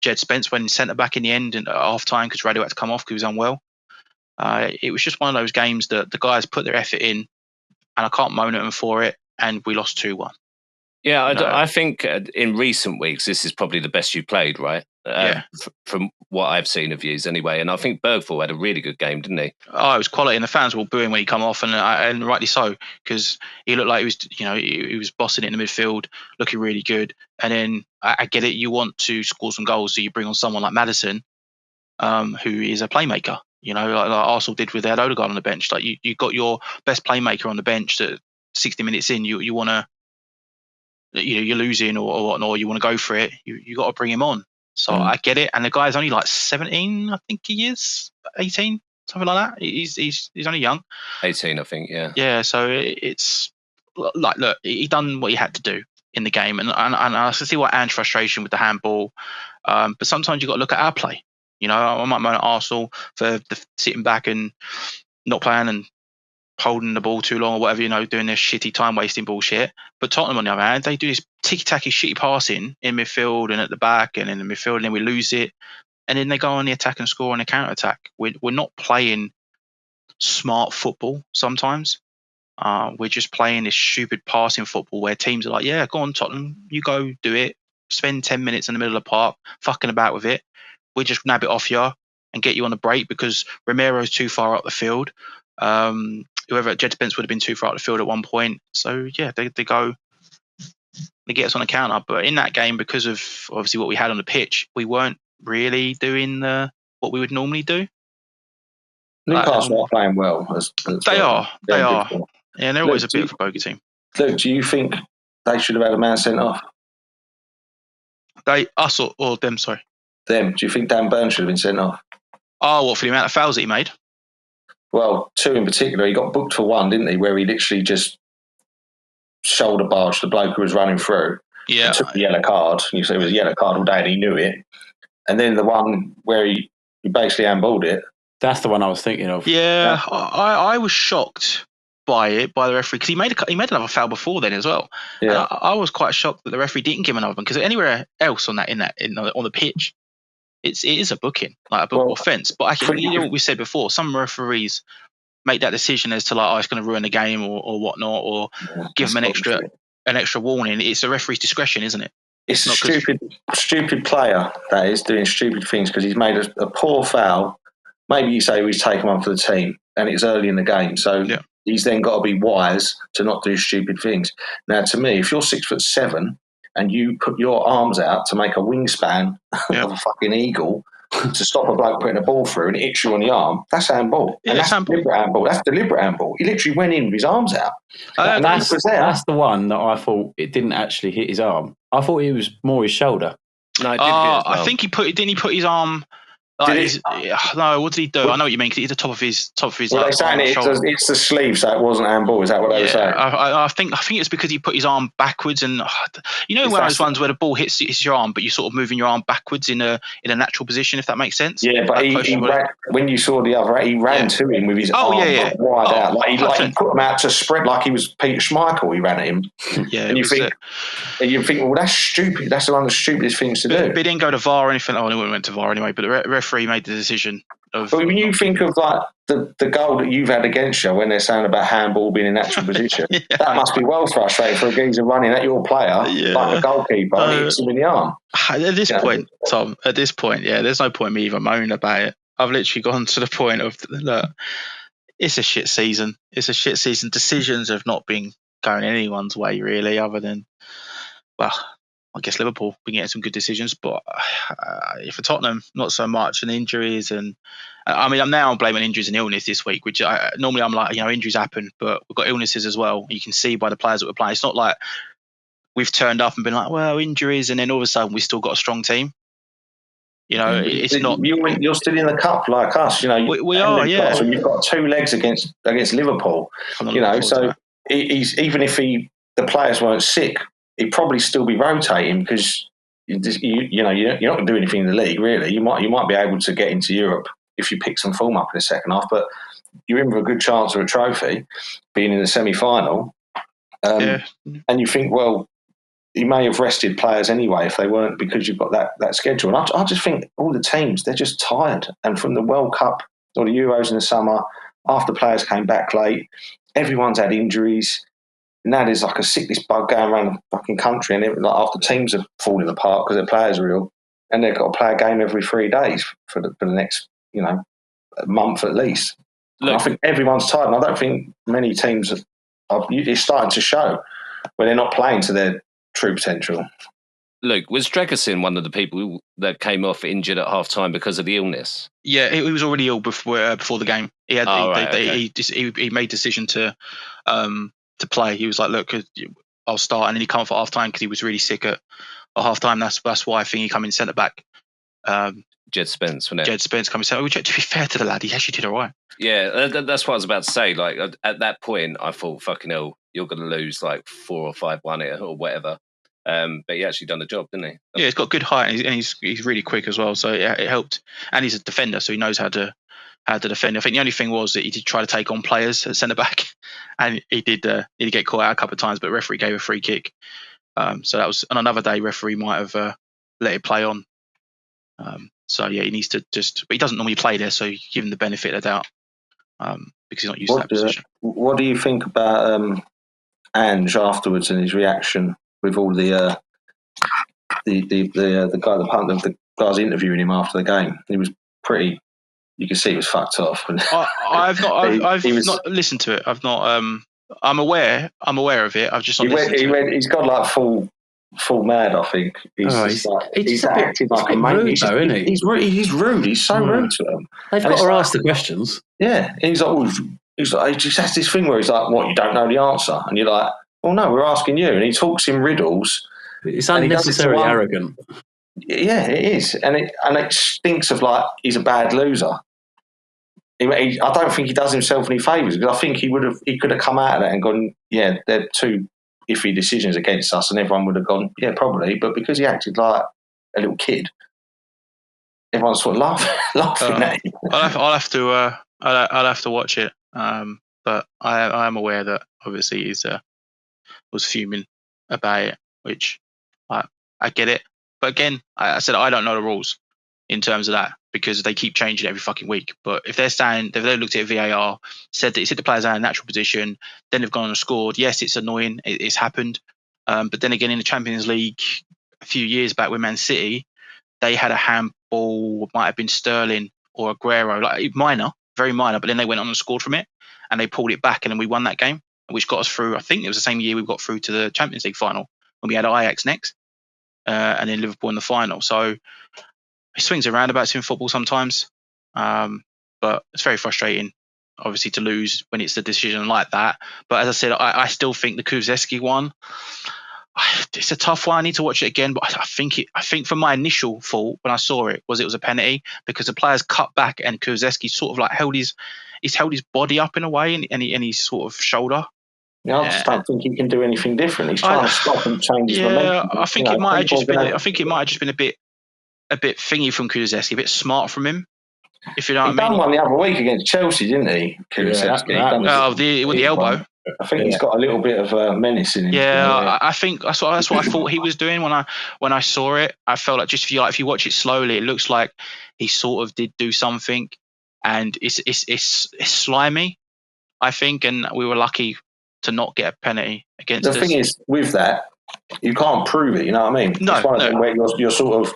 Jed Spence went centre back in the end and at half time because Radio had to come off because he was unwell. It was just one of those games that the guys put their effort in, and I can't moan at them for it. And we lost 2-1. Yeah, I think in recent weeks, this is probably the best you played, right? From what I've seen of yous anyway. And I think Bergvall had a really good game, didn't he? Oh, it was quality, and the fans were all booing when he come off, and rightly so, because he looked like he was, he was bossing it in the midfield, looking really good. And then I get it, you want to score some goals, so you bring on someone like Maddison, who is a playmaker. Like Arsenal did with their Odegaard on the bench. Like you got your best playmaker on the bench that 60 minutes in, you want to, you're losing or whatnot, or you want to go for it. You got to bring him on. So I get it. And the guy's only like 17, I think he is, 18, something like that. He's only young. 18, I think, yeah. Yeah, so it's like, look, he done what he had to do in the game. And I can see why Anne's frustration with the handball. But sometimes you've got to look at our play. I might moan at Arsenal for sitting back and not playing and holding the ball too long or whatever, doing this shitty time wasting bullshit. But Tottenham, on the other hand, they do this ticky-tacky shitty passing in midfield and at the back and in the midfield, and then we lose it. And then they go on the attack and score on the counter-attack. We're not playing smart football sometimes. We're just playing this stupid passing football where teams are like, yeah, go on, Tottenham, you go do it. Spend 10 minutes in the middle of the park, fucking about with it. We just nab it off you and get you on a break because Romero's too far up the field. Whoever at Jed Spence would have been too far out the field at one point. So yeah, they get us on a counter. But in that game, because of obviously what we had on the pitch, we weren't really doing what we would normally do. Newcastle are playing well. They are. Yeah, and they're always a bit of a bogey team. Luke, do you think they should have had a man sent off? Us or them? Sorry. Them. Do you think Dan Burn should have been sent off? Oh, what, for the amount of fouls that he made? Well, 2 in particular. He got booked for 1, didn't he? Where he literally just shoulder barged the bloke who was running through. Yeah. And took the yellow card. You say it was a yellow card all day and he knew it. And then the one where he basically handballed it. That's the one I was thinking of. Yeah. I was shocked by the referee because he made another foul before then as well. Yeah. I was quite shocked that the referee didn't give him another one because anywhere else on the pitch, it is a booking, like a bookable offence. But actually, what we said before, some referees make that decision as to like, it's going to ruin the game or whatnot, or give them an extra warning. It's the referee's discretion, isn't it? It's a stupid player that is doing stupid things because he's made a poor foul. Maybe you say he's taken one for the team and it's early in the game. So he's then got to be wise to not do stupid things. Now, to me, if you're 6'7" and you put your arms out to make a wingspan of a fucking eagle to stop a bloke putting a ball through and it hits you on the arm, that's handball. Yeah, and that's deliberate handball. That's deliberate handball. He literally went in with his arms out. That's the one that I thought it didn't actually hit his arm. I thought it was more his shoulder. No, it did hit as well. I think didn't he put his arm... no, what did he do? I know what you mean, because it's the top of his. Well, they're saying it's the sleeve, so it wasn't handball. Is that what they were saying? I think it's because he put his arm backwards, and one of those ones where the ball hits your arm, but you're sort of moving your arm backwards in a natural position, if that makes sense. Yeah, but he ran, when you saw the other, he ran to him with his arm wide out, like he put him out to spread, like he was Peter Schmeichel. He ran at him. Yeah, and you think, well, that's stupid. That's one of the stupidest things to do. But he didn't go to VAR or anything. Oh, it went to VAR anyway. But the referee made the decision. But when you think of like the goal that you've had against you, when they're saying about handball being in natural position, that must be well frustrating for a geezer running at your player, like a goalkeeper, and hits him in the arm. At this point, Tom, there's no point me even moaning about it. I've literally gone to the point of, look, it's a shit season. It's a shit season. Decisions have not been going anyone's way, really, other than, well, I guess Liverpool been getting some good decisions, but for Tottenham, not so much. And injuries, and I mean, I'm now blaming injuries and illness this week, which normally I'm like, injuries happen, but we've got illnesses as well. You can see by the players that we're playing. It's not like we've turned up and been like, well, injuries, and then all of a sudden we still got a strong team. It's not. You're still in the cup like us. We are. Yeah. So you've got 2 legs against Liverpool. So even if the players weren't sick, he'd probably still be rotating because you're not going to do anything in the league, really. You might be able to get into Europe if you pick some form up in the second half, but you're in for a good chance of a trophy, being in the semi-final. And you think, well, you may have rested players anyway if they weren't, because you've got that schedule. And I just think all the teams, they're just tired. And from the World Cup or the Euros in the summer, after players came back late, everyone's had injuries. now there's like a sickness bug going around the fucking country, and like half the teams are falling apart because their players are ill, and they've got to play a game every 3 days for the next, a month at least. Look, I think everyone's tired, and I don't think many teams it's starting to show where they're not playing to their true potential. Luke, was Dregerson one of the people that came off injured at half time because of the illness? Yeah, he was already ill before the game. He had he made decision to play. He was like, "Look, I'll start," and then he come off at half time because he was really sick at half time. That's why I think he come in centre back. Jed Spence, wasn't it? Jed Spence coming centre. To be fair to the lad, he actually did all right. Yeah, that's what I was about to say. Like at that point, I thought, "Fucking hell, you're going to lose like 4 or 5-1 or whatever." But he actually done the job, didn't he? Yeah, he's got good height and he's really quick as well. So yeah, it helped. And he's a defender, so he knows how to defend. I think the only thing was that he did try to take on players at centre back, and he did get caught out a couple of times. But the referee gave a free kick. So that was on another day. Referee might have let it play on. So yeah, he needs to but he doesn't normally play there, so you give him the benefit of the doubt because he's not used to that position. What do you think about Ange afterwards and his reaction with all the guys interviewing him after the game? He was pretty. You can see he was fucked off. I've not listened to it. I've not. I'm aware of it. I've just not listened to it. He's got like full mad. I think he's acting like a mate. He's rude. He's so rude to them. They've got to ask the questions. Yeah, and he's like, he just has this thing where he's like, "What? You don't know the answer?" And you're like, "Well, no, we're asking you." And he talks in riddles. It's unnecessarily arrogant. Yeah, it is, and it stinks of like he's a bad loser. I don't think he does himself any favours, because I think he could have come out of that and gone, "Yeah, they're 2 iffy decisions against us," and everyone would have gone, "Yeah, probably." But because he acted like a little kid, everyone's sort of laughing at him. I'll have to watch it. But I am aware that obviously he was fuming about it, which I get it. But again, I said I don't know the rules in terms of that, because they keep changing every fucking week. But if they looked at VAR, said the players are in a natural position, then they've gone and scored. Yes, it's annoying. It's happened. But then again, in the Champions League a few years back with Man City, they had a handball, might have been Sterling or Aguero, like minor, very minor, but then they went on and scored from it, and they pulled it back, and then we won that game, which got us through. I think it was the same year we got through to the Champions League final when we had Ajax next, and then Liverpool in the final. So it swings and roundabouts in football sometimes, but it's very frustrating, obviously, to lose when it's a decision like that. But as I said, I still think the Kulusevski one, it's a tough one. I need to watch it again, but I think from my initial thought when I saw it was a penalty, because the players cut back and Kulusevski sort of like held his body up in a way, and his sort of shoulder. Yeah, I just don't think he can do anything different. He's trying to stop and change his momentum. I think it might have just been a bit thingy from Kulusevski, a bit smart from him. If you know what I mean. He done one the other week against Chelsea, didn't he? Kulusevski. With the elbow. I think he's got a little bit of menace in him. Yeah, I think that's what I thought he was doing when I saw it. I felt like just if you watch it slowly, it looks like he sort of did do something, and it's slimy, I think, and we were lucky to not get a penalty against us. The thing is, with that, you can't prove it. You know what I mean? No, it's one of them where you're sort of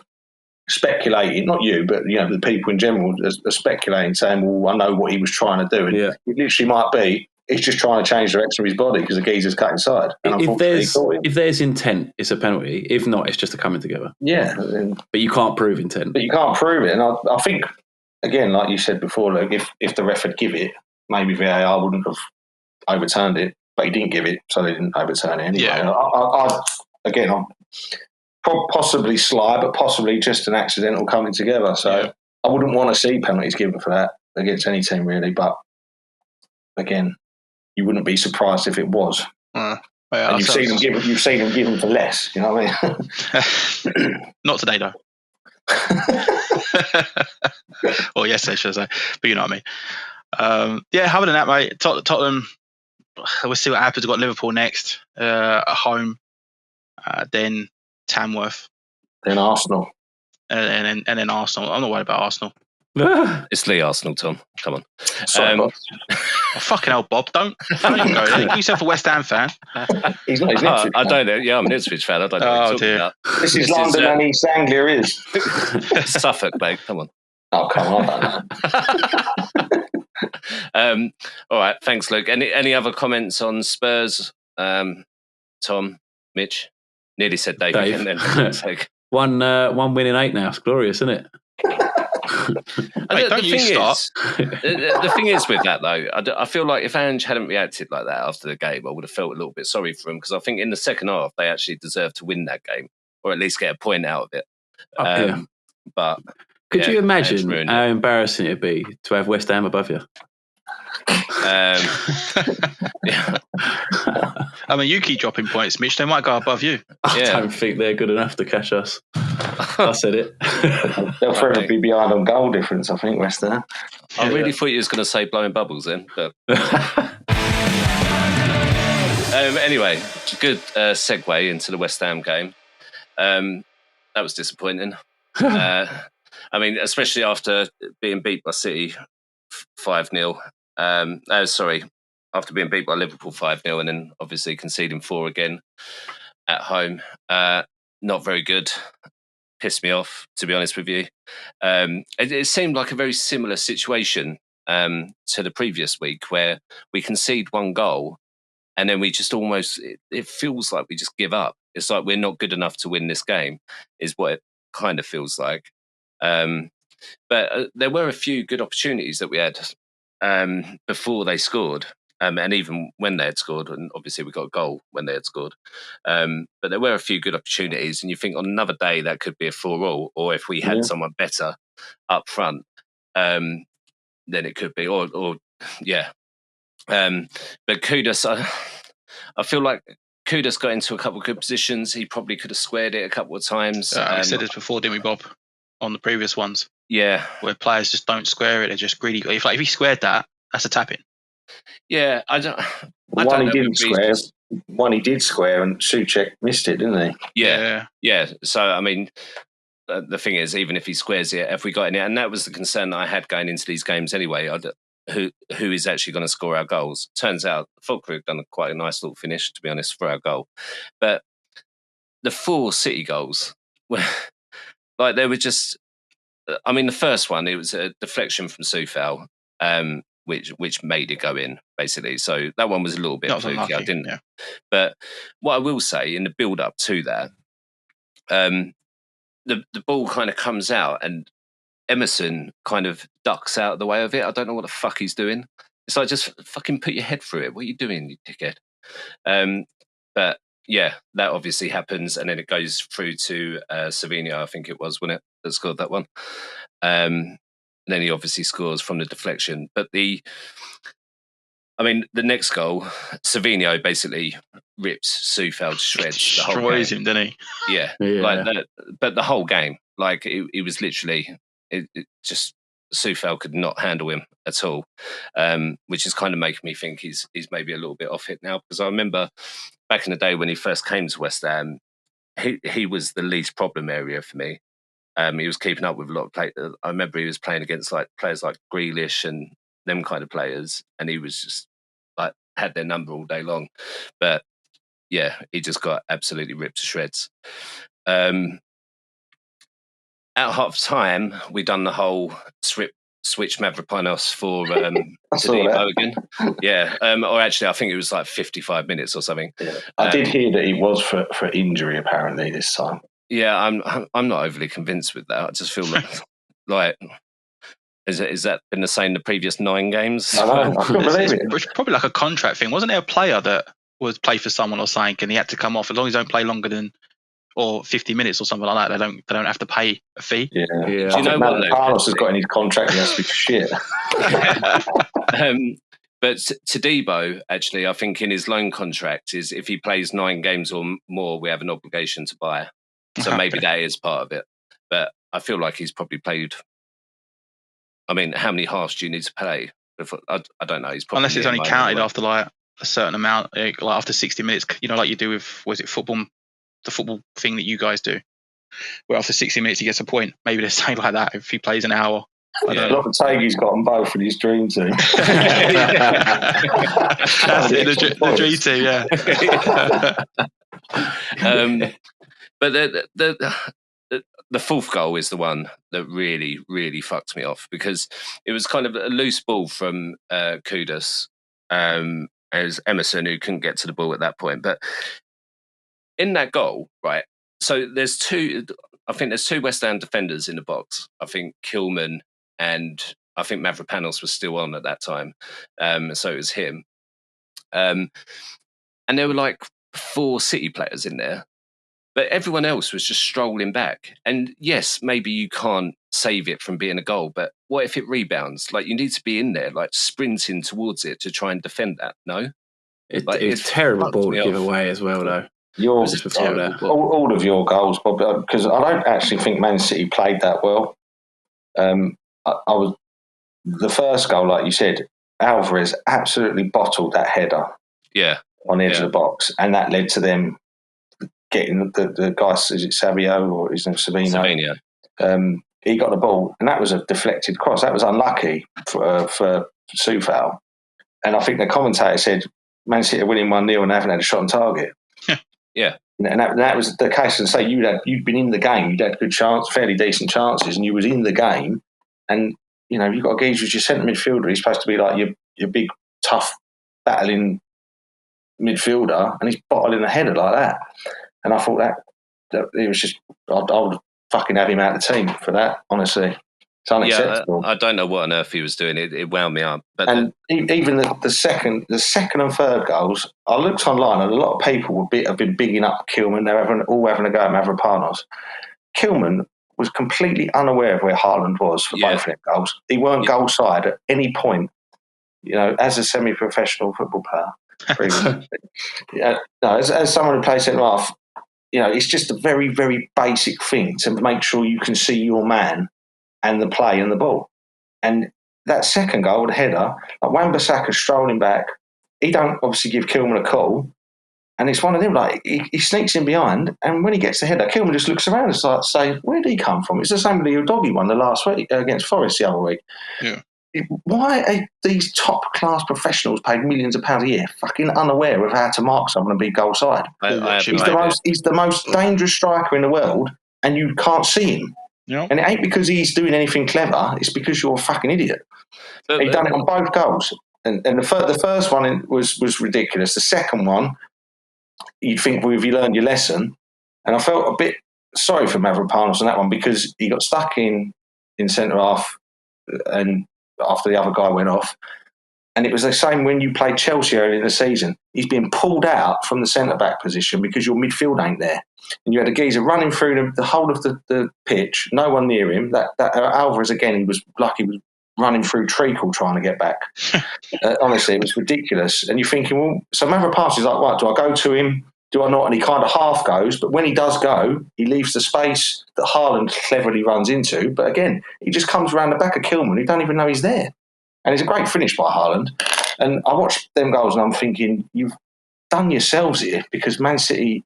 speculating, not you, but the people in general are speculating, saying, "Well, I know what he was trying to do," and it literally might be he's just trying to change the direction of his body because the geezer's cut inside. And if there's intent, it's a penalty. If not, it's just a coming together. Yeah, but you can't prove intent. But you can't prove it, and I think again, like you said before, Luke, if the ref had give it, maybe VAR wouldn't have overturned it, but he didn't give it, so they didn't overturn it anyway. Yeah. I'm possibly sly, but possibly just an accidental coming together. So I wouldn't want to see penalties given for that against any team, really. But again, you wouldn't be surprised if it was. And you've seen them given for less. You know what I mean? Not today, though. Or yesterday, should I say? But you know what I mean. Other than that, mate, Tottenham. We'll see what happens. We've got Liverpool next at home, then Tamworth, then Arsenal, and then Arsenal. I'm not worried about Arsenal. It's Lee Arsenal, Tom. Come on. Sorry, Bob. Fucking hell, Bob. Don't even go there. Give yourself a West Ham fan. He's not. He's Ipswich I fan. don't know. Yeah, I'm an Ipswich fan. I don't know what you're talking about. This is London and East Anglia is. Suffolk, mate. Come on. Oh, come on. All right. Thanks, Luke. Any other comments on Spurs? Tom, Mitch? Nearly said Dave. Again, then. One win in 8 now. It's glorious, isn't it? Mate, the thing is with that though, I feel like if Ange hadn't reacted like that after the game, I would have felt a little bit sorry for him, because I think in the second half they actually deserved to win that game, or at least get a point out of it. But could you imagine how embarrassing it'd be to have West Ham above you? Yeah. I mean, you keep dropping points, Mitch. They might go above you. I don't think they're good enough to catch us. I said it. They'll forever be behind on goal difference, I think, West Ham. I really thought you was going to say blowing bubbles then. But anyway, good segue into the West Ham game. That was disappointing. I mean, especially after being beat by City 5-0. After being beat by Liverpool 5-0 and then obviously conceding 4 again at home. Not very good. Pissed me off, to be honest with you. It seemed like a very similar situation to the previous week, where we concede 1 goal and then we just almost, it feels like we just give up. It's like we're not good enough to win this game, is what it kind of feels like. But there were a few good opportunities that we had before they scored. And even when they had scored, and obviously we got a goal when they had scored. But there were a few good opportunities, and you think on another day that could be a 4-4, or if we had someone better up front, then it could be. But Kudus, I feel like Kudus got into a couple of good positions. He probably could have squared it a couple of times. We said this before, didn't we, Bob? On the previous ones. Yeah. Where players just don't square it, they're just greedy. If he squared that, that's a tap-in. Yeah, One he didn't square, one he did square, and Souček missed it, didn't he? Yeah. So, I mean, the thing is, even if he squares it, if we got in it, and that was the concern that I had going into these games anyway, who is actually going to score our goals? Turns out, Fulker had done quite a nice little finish, to be honest, for our goal. But the 4 City goals were, like, they were just, I mean, the first one, it was a deflection from Soufal, which made it go in, basically. So that one was a little bit fluky. I didn't. Yeah. But what I will say, in the build-up to that, the ball kind of comes out and Emerson kind of ducks out of the way of it. I don't know what the fuck he's doing. It's like, just fucking put your head through it. What are you doing, you dickhead? But yeah, that obviously happens, and then it goes through to Savinho, I think it was, wasn't it, that scored that one. And then he obviously scores from the deflection. But the next goal, Savinho basically rips Soufal to shreds. Destroys him, doesn't he? Yeah. Like that, but the whole game, like it was literally, it just, Soufal could not handle him at all, which is kind of making me think he's maybe a little bit off it now. Because I remember back in the day when he first came to West Ham, he was the least problem area for me. He was keeping up with a lot of players. I remember he was playing against like players like Grealish and them kind of players, and he was just like had their number all day long. But yeah, he just got absolutely ripped to shreds. At half time, we done the whole switch Mavropanos for Tadibo again. Yeah, or actually, I think it was like 55 minutes or something. Yeah. I did hear that he was for injury apparently this time. Yeah, I'm not overly convinced with that. I just feel like is that been the same the previous 9 games? I know. I couldn't believe it. It's probably like a contract thing. Wasn't there a player that was play for someone or something, and he had to come off as long as he don't play longer than 50 minutes or something like that? They don't have to pay a fee. Yeah. Do you know what? Carlos has got in his contract. He has to be shit. But Tadibo, actually, I think in his loan contract is if he plays 9 games or more, we have an obligation to buy. So maybe that is part of it. But I feel like he's probably played. I mean, how many halves do you need to play? I don't know. He's probably unless it's only counted after like a certain amount, like after 60 minutes. You know, like you do with the football thing that you guys do, where after 60 minutes he gets a point. Maybe they're saying like that if he plays an hour. Lopetegui's got them both in his dream team. That's it, the dream team, yeah. But the fourth goal is the one that really, really fucked me off, because it was kind of a loose ball from Kudus. As Emerson, who couldn't get to the ball at that point. But in that goal, right, so there's two West Ham defenders in the box. I think Kilman and I think Mavropanos was still on at that time. So it was him. And there were like 4 City players in there. But everyone else was just strolling back. And yes, maybe you can't save it from being a goal, but what if it rebounds? Like, you need to be in there, like sprinting towards it to try and defend that, no? It's a terrible ball to give away as well, though. All of your goals, Bob, because I don't actually think Man City played that well. I was the first goal, like you said, Alvarez absolutely bottled that header on the edge of the box, and that led to them getting the guy, is it Savio or is it Savino? He got the ball, and that was a deflected cross. That was unlucky for Soufal. And I think the commentator said Man City are winning 1-0 and haven't had a shot on target. Yeah. And that was the case. And say you'd been in the game, you'd had good chance, fairly decent chances, and you was in the game. And you've got a geezer who's your centre midfielder. He's supposed to be like your big, tough, battling midfielder, and he's bottling a header like that. And I thought that it was just, I would fucking have him out of the team for that, honestly. It's unacceptable. I don't know what on earth he was doing. It wound me up. But even the second and third goals, I looked online and a lot of people have been bigging up Kilman. They're all having a go at Mavropanos. Kilman was completely unaware of where Haaland was for both of them goals. He weren't goal side at any point, as a semi-professional football player. As someone who plays centre half, it's just a very, very basic thing to make sure you can see your man and the play and the ball. And that second goal, the header, like Wan-Bissaka strolling back, he don't obviously give Kilman a call. And it's one of them, like, he sneaks in behind, and when he gets the header, Kilman just looks around and starts saying, where did he come from? It's the same with the Udogie one the last week against Forest the other week. Yeah. Why are these top-class professionals paid millions of pounds a year fucking unaware of how to mark someone and be goal side? He's the most dangerous striker in the world, and you can't see him. Yep. And it ain't because he's doing anything clever, it's because you're a fucking idiot. He done it on both goals. And the first one was ridiculous. The second one, you'd think, well, have you learned your lesson? And I felt a bit sorry for Mavropanos on that one, because he got stuck in centre half and after the other guy went off. And it was the same when you played Chelsea early in the season. He's been pulled out from the centre-back position because your midfield ain't there. And you had a geezer running through the whole of the pitch, no one near him. That Alvarez, again, he was running through treacle trying to get back. Honestly, it was ridiculous. And you're thinking, well, so Mavropanos is like, right, do I go to him? Do I not? And he kind of half goes. But when he does go, he leaves the space that Haaland cleverly runs into. But again, he just comes around the back of Kilman. He don't even know he's there. And it's a great finish by Haaland. And I watched them goals and I'm thinking, you've done yourselves here, because Man City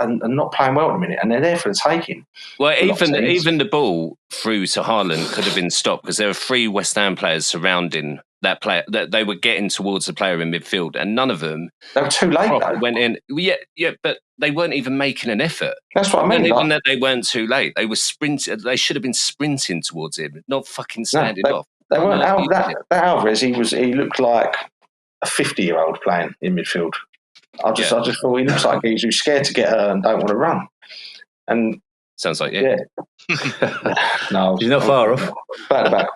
are not playing well at the minute, and they're there for the taking. Well, even the ball through to Haaland could have been stopped, because there were 3 West Ham players surrounding that player. That they were getting towards the player in midfield, and none of them. They were too late, though. Went in. Yeah, but they weren't even making an effort. That's what I mean. Even that they weren't too late. They were sprinting. They should have been sprinting towards him, not fucking standing off. They weren't. That Alvarez, he looked like a 50-year-old playing in midfield. I just thought he looks like he's scared to get her and don't want to run. And sounds like you. Yeah. No, he's not far off. Back.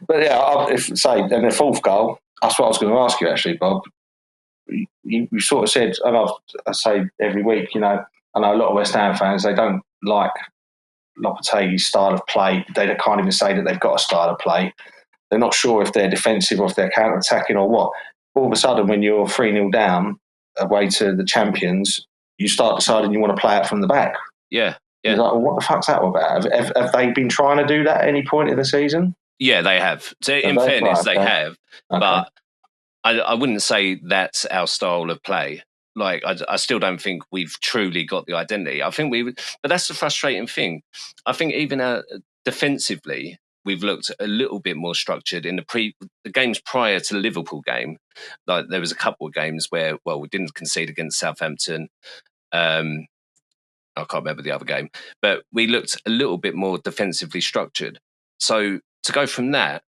But yeah, and the fourth goal. That's what I was going to ask you, actually, Bob. You sort of said, and I say every week, I know a lot of West Ham fans, they don't like Lopetegui's style of play. They can't even say that they've got a style of play. They're not sure if they're defensive or if they're counter-attacking or what. All of a sudden, when you're 3-0 down away to the champions, you start deciding you want to play out from the back. Yeah. You're like, well, what the fuck's that all about? Have they been trying to do that at any point in the season? Yeah, they have. So in fairness, they have. Okay. But I wouldn't say that's our style of play. Like, I still don't think we've truly got the identity. I think but that's the frustrating thing. I think even defensively, we've looked a little bit more structured in the games prior to the Liverpool game. Like there was a couple of games where, we didn't concede against Southampton. I can't remember the other game, but we looked a little bit more defensively structured. So to go from that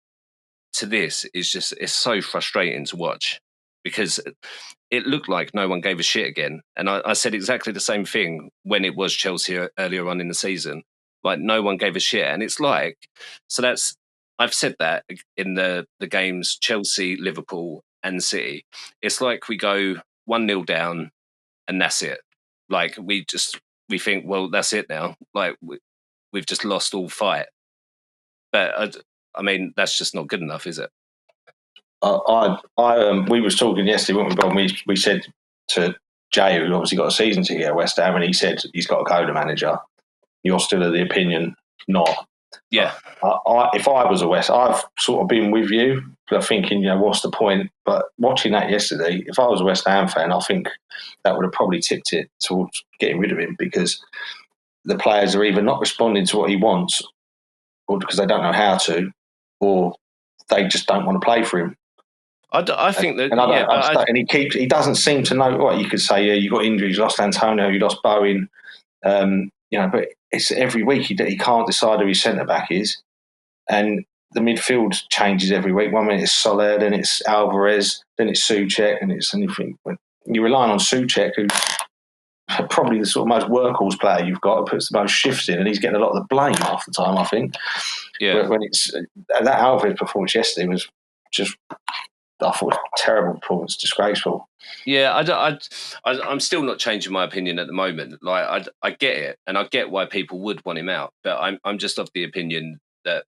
to this it's so frustrating to watch, because it looked like no one gave a shit again. And I said exactly the same thing when it was Chelsea earlier on in the season. Like no one gave a shit. And it's like, I've said that in the games Chelsea, Liverpool and City. It's like we go 1-0 down and that's it. Like we think, well, that's it now. Like we've just lost all fight. But I mean, that's just not good enough, is it? We was talking yesterday, weren't we, Bob? We said to Jay, who obviously got a season ticket at West Ham, and he said he's got to go to manager. You're still of the opinion not. Yeah. If I was a I've sort of been with you, but thinking, what's the point? But watching that yesterday, if I was a West Ham fan, I think that would have probably tipped it towards getting rid of him, because the players are either not responding to what he wants, or because they don't know how to, or they just don't want to play for him. I think that, and he doesn't seem to know. What you could say, you got injuries, you lost Antonio, you lost Bowen, but it's every week he can't decide who his centre back is, and the midfield changes every week. 1 minute it's Soler, then it's Alvarez, then it's Souček, and it's anything. When you're relying on Souček, who's probably the sort of most workhorse player you've got, who puts the most shifts in, and he's getting a lot of the blame half the time, I think. Yeah. When it's that Alvarez performance yesterday was just, I thought, a terrible performance, disgraceful. Yeah, I'm still not changing my opinion at the moment. Like I get it, and I get why people would want him out, but I'm just of the opinion that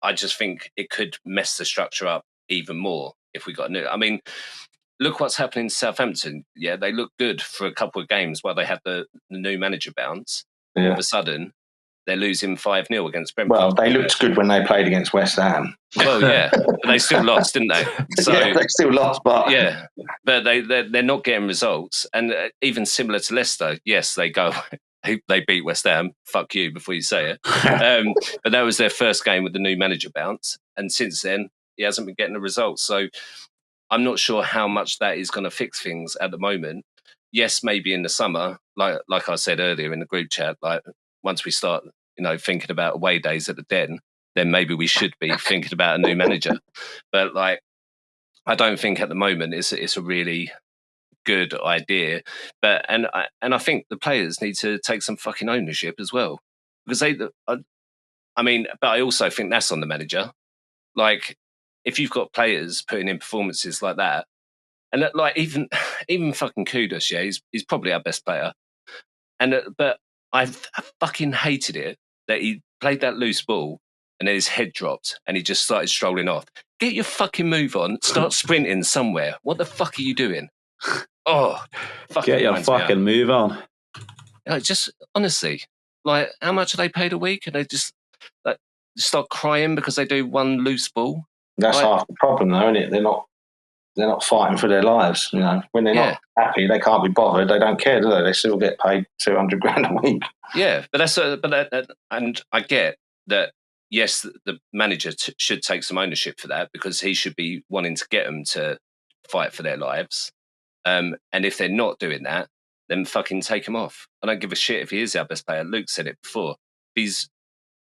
I just think it could mess the structure up even more if we got new. I mean, look what's happening to Southampton. Yeah, they looked good for a couple of games while they had the new manager bounce. Yeah. All of a sudden, they're losing 5-0 against Brentford. Well, they looked good when they played against West Ham. Well, yeah, but they still lost, didn't they? So, yeah, they still lost, but they're not getting results. And even similar to Leicester, yes, they beat West Ham. Fuck you before you say it. But that was their first game with the new manager bounce, and since then he hasn't been getting the results. So I'm not sure how much that is going to fix things at the moment. Yes, maybe in the summer, like I said earlier in the group chat, like once we start, thinking about away days at the Den, then maybe we should be thinking about a new manager. But like, I don't think at the moment it's a really good idea. But and I think the players need to take some fucking ownership as well, because but I also think that's on the manager. Like, if you've got players putting in performances like that, and like even fucking Kudus, yeah, he's probably our best player, but I fucking hated it that he played that loose ball and then his head dropped and he just started strolling off. Get your fucking move on. Start sprinting somewhere. What the fuck are you doing? Oh, get your fucking move on. Just honestly, like, how much are they paid a week? And they just start crying because they do one loose ball. That's half the problem, though, isn't it? They're not fighting for their lives. When they're not happy, they can't be bothered. They don't care, do they? They still get paid $200,000 a week. Yeah, but and I get that. Yes, the manager should take some ownership for that, because he should be wanting to get them to fight for their lives. And if they're not doing that, then fucking take him off. I don't give a shit if he is our best player. Luke said it before. If he's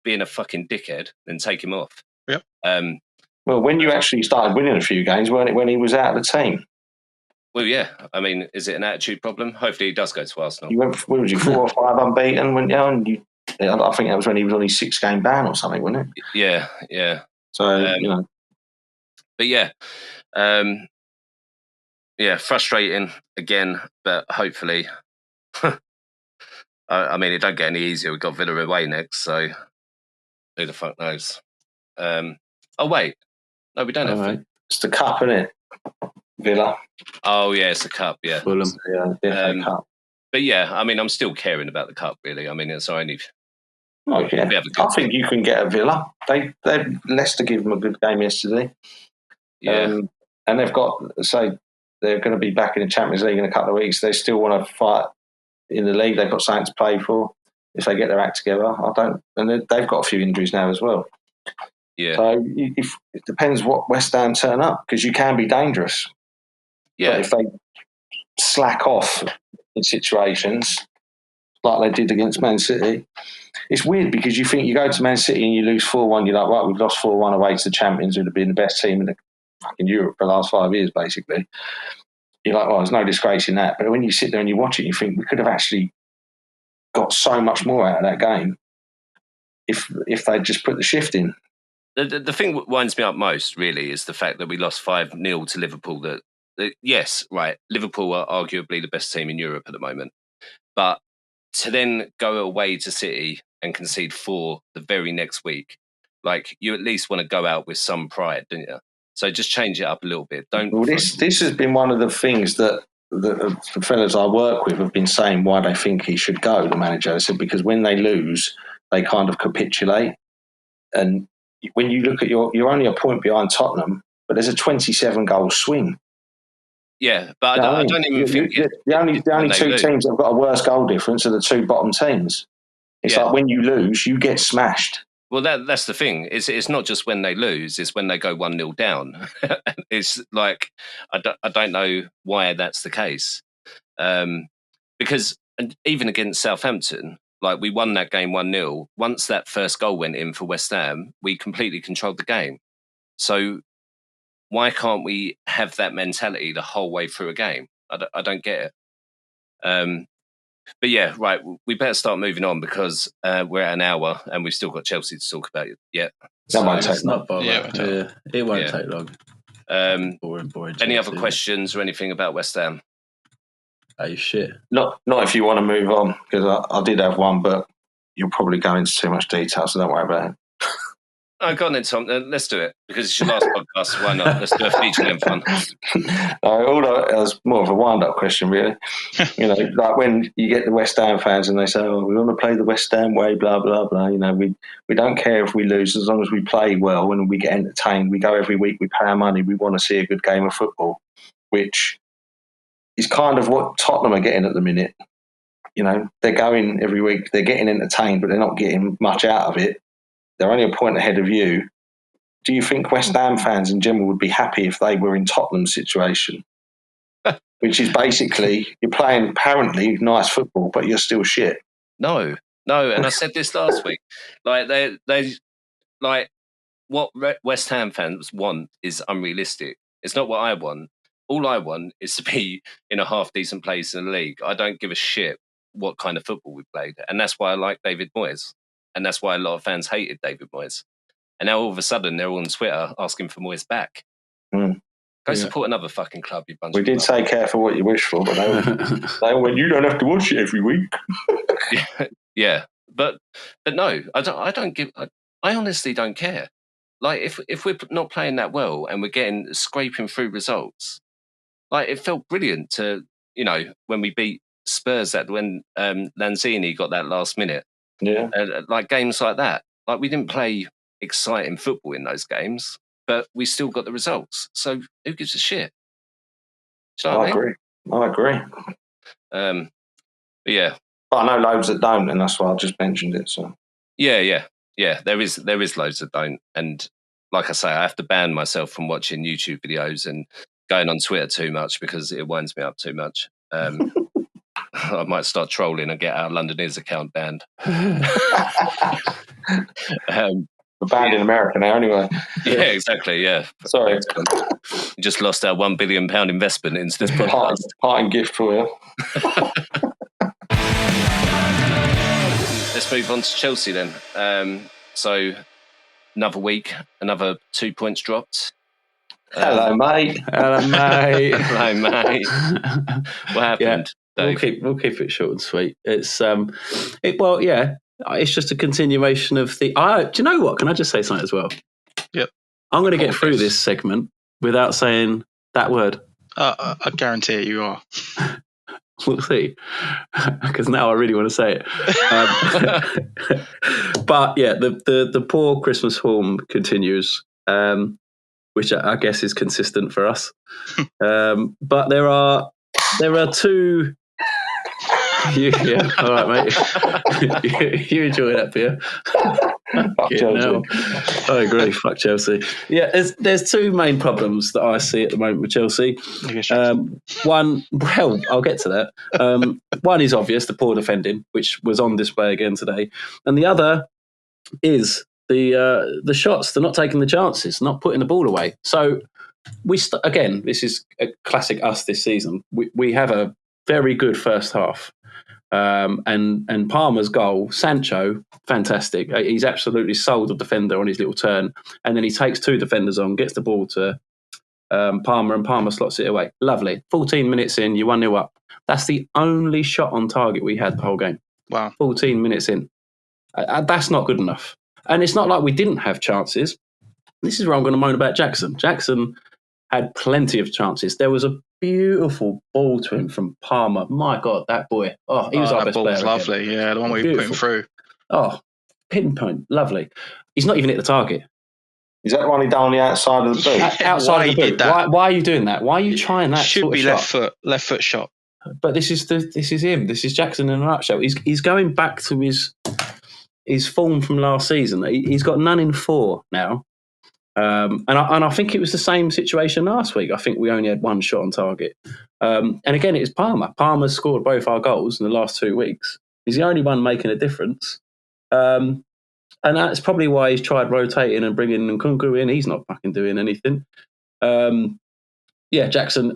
being a fucking dickhead, then take him off. Yep. Well, when you actually started winning a few games, weren't it when he was out of the team? Well, yeah. I mean, is it an attitude problem? Hopefully he does go to Arsenal. You went, 4 or 5 unbeaten, went down, and I think that was when he was on his 6-game ban or something, wasn't it? Yeah. So, But yeah. Frustrating again, but hopefully... I mean, it don't get any easier. We've got Villa away next, so who the fuck knows? Oh, wait. No, we don't have Villa. It's the Cup, isn't it? Villa. Oh, yeah, it's the Cup, yeah. Fulham. Yeah, Cup. But yeah, I mean, I'm still caring about the Cup, really. I mean, it's only... Oh, yeah. I think you can get a Villa. Leicester gave them a good game yesterday. Yeah. And they've got, they're going to be back in the Champions League in a couple of weeks. They still want to fight in the league. They've got something to play for. if they get their act together. And they've got a few injuries now as well. Yeah. So it depends what West Ham turn up, because you can be dangerous. Yeah. But if they slack off in situations like they did against Man City, it's weird, because you think you go to Man City and you lose 4-1, you're like, right, we've lost 4-1 away to the champions who'd have been the best team in the fucking Europe for the last 5 years, basically. You're like, well, there's no disgrace in that. But when you sit there and you watch it, you think we could have actually got so much more out of that game if they'd just put the shift in. The thing that winds me up most, really, is the fact that we lost 5-0 to Liverpool. Yes, right, Liverpool are arguably the best team in Europe at the moment. But to then go away to City and concede 4 the very next week, like, you at least want to go out with some pride, don't you? So just change it up a little bit. This has been one of the things that the fellas I work with have been saying why they think he should go, the manager. They said because when they lose, they kind of capitulate. And when you look at you're only a point behind Tottenham, but there's a 27-goal swing. Yeah, but I don't even think the only two teams that have got a worse goal difference are the 2 bottom teams. It's like when you lose, you get smashed. Well, that's the thing. It's not just when they lose; it's when they go 1-0 down. It's like I don't know why that's the case. Because even against Southampton, like, we won that game 1-0. Once that first goal went in for West Ham, we completely controlled the game. So why can't we have that mentality the whole way through a game? I don't get it. But yeah, right, we better start moving on, because we're at an hour and we've still got Chelsea to talk about yet. That might take long. It won't take long. Boring. Any other questions or anything about West Ham? Oh, shit. Not if you want to move on, because I did have one, but you'll probably go into too much detail, so don't worry about it. Oh, go on then, Tom. Let's do it, because it's your last podcast. Why not? Let's do a feature-length one. It was more of a wind-up question, really. Like when you get the West Ham fans and they say, "Oh, we want to play the West Ham way," blah blah blah. We don't care if we lose, as long as we play well and we get entertained. We go every week. We pay our money. We want to see a good game of football, which is kind of what Tottenham are getting at the minute. They're going every week. They're getting entertained, but they're not getting much out of it. They're only a point ahead of you. Do you think West Ham fans in general would be happy if they were in Tottenham's situation? Which is basically, you're playing apparently nice football, but you're still shit. No. And I said this last week. Like, they like, what West Ham fans want is unrealistic. It's not what I want. All I want is to be in a half-decent place in the league. I don't give a shit what kind of football we played. And that's why I like David Moyes. And that's why a lot of fans hated David Moyes. And now all of a sudden they're all on Twitter asking for Moyes back. Go support another fucking club, you bunch of did say careful what you wish for, but they went, you don't have to watch it every week. Yeah. But no, I honestly don't care. Like, if we're not playing that well and we're scraping through results, like, it felt brilliant to, when we beat Spurs when Lanzini got that last minute. Yeah. Like, games like that. Like, we didn't play exciting football in those games, but we still got the results. So who gives a shit? I agree. But yeah. But I know loads that don't, and that's why I just mentioned it. So yeah. There is loads that don't, and like I say, I have to ban myself from watching YouTube videos and going on Twitter too much, because it winds me up too much. I might start trolling and get our Londoners account banned. We're banned in America now, anyway. Yeah, exactly. Yeah. Sorry, we just lost our £1 billion investment into this podcast. Parting gift for you. Let's move on to Chelsea then. So another week, another 2 points dropped. Hello, mate. Hello, mate. Hello, mate. What happened? We'll keep it short and sweet. It's it's just a continuation of the. Do you know what? Can I just say something as well? Yep. I'm going to get through this segment without saying that word. I guarantee it, you are. We'll see, because now I really want to say it. But yeah, the poor Christmas form continues, which I guess is consistent for us. But there are two Yeah, all right, mate. You enjoy that beer. Fuck Chelsea. I agree. Fuck Chelsea. Yeah, there's two main problems that I see at the moment with Chelsea. One, well, I'll get to that. One is obvious, the poor defending, which was on display again today, and the other is the shots. They're not taking the chances, not putting the ball away. So again, this is a classic us this season. We have a very good first half. And Palmer's goal, Sancho, fantastic. He's absolutely sold the defender on his little turn, and then he takes two defenders on, gets the ball to Palmer, and Palmer slots it away. Lovely. 14 minutes in, you're 1-0 up. That's the only shot on target we had the whole game. Wow. 14 minutes in. That's not good enough. And it's not like we didn't have chances. This is where I'm going to moan about Jackson. Jackson had plenty of chances. There was a beautiful ball to him from Palmer. My God, that boy. Oh, he was our best player. That ball was lovely. Again. Yeah, the one we put him through. Oh, pinpoint. Lovely. He's not even hit the target. Is that the one he done on the outside of the boot? Outside of the boot. Why are you doing that? Why are you trying that? Should sort be of left foot shot. But this is him. This is Jackson in a nutshell. He's going back to his form from last season. He's got none in 4 now. And I think it was the same situation last week. I think we only had one shot on target. And again, it was Palmer. Palmer's scored both our goals in the last 2 weeks. He's the only one making a difference. And that's probably why he's tried rotating and bringing Nkunku in. He's not fucking doing anything. Jackson,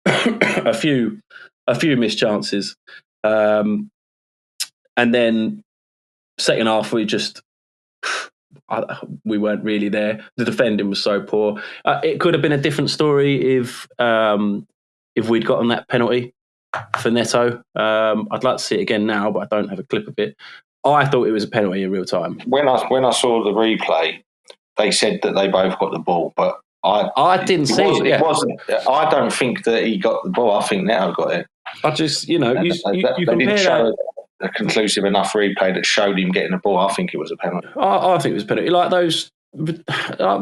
a few missed chances. And then second half, we weren't really there. The defending was so poor. It could have been a different story if we'd gotten that penalty for Neto. I'd like to see it again now, but I don't have a clip of it. I thought it was a penalty in real time. When I saw the replay, they said that they both got the ball, but I didn't see it. It wasn't. I don't think that he got the ball. I think Neto got it. I just, you compare didn't show a conclusive enough replay that showed him getting the ball. I think it was a penalty. I think it was a penalty. Like those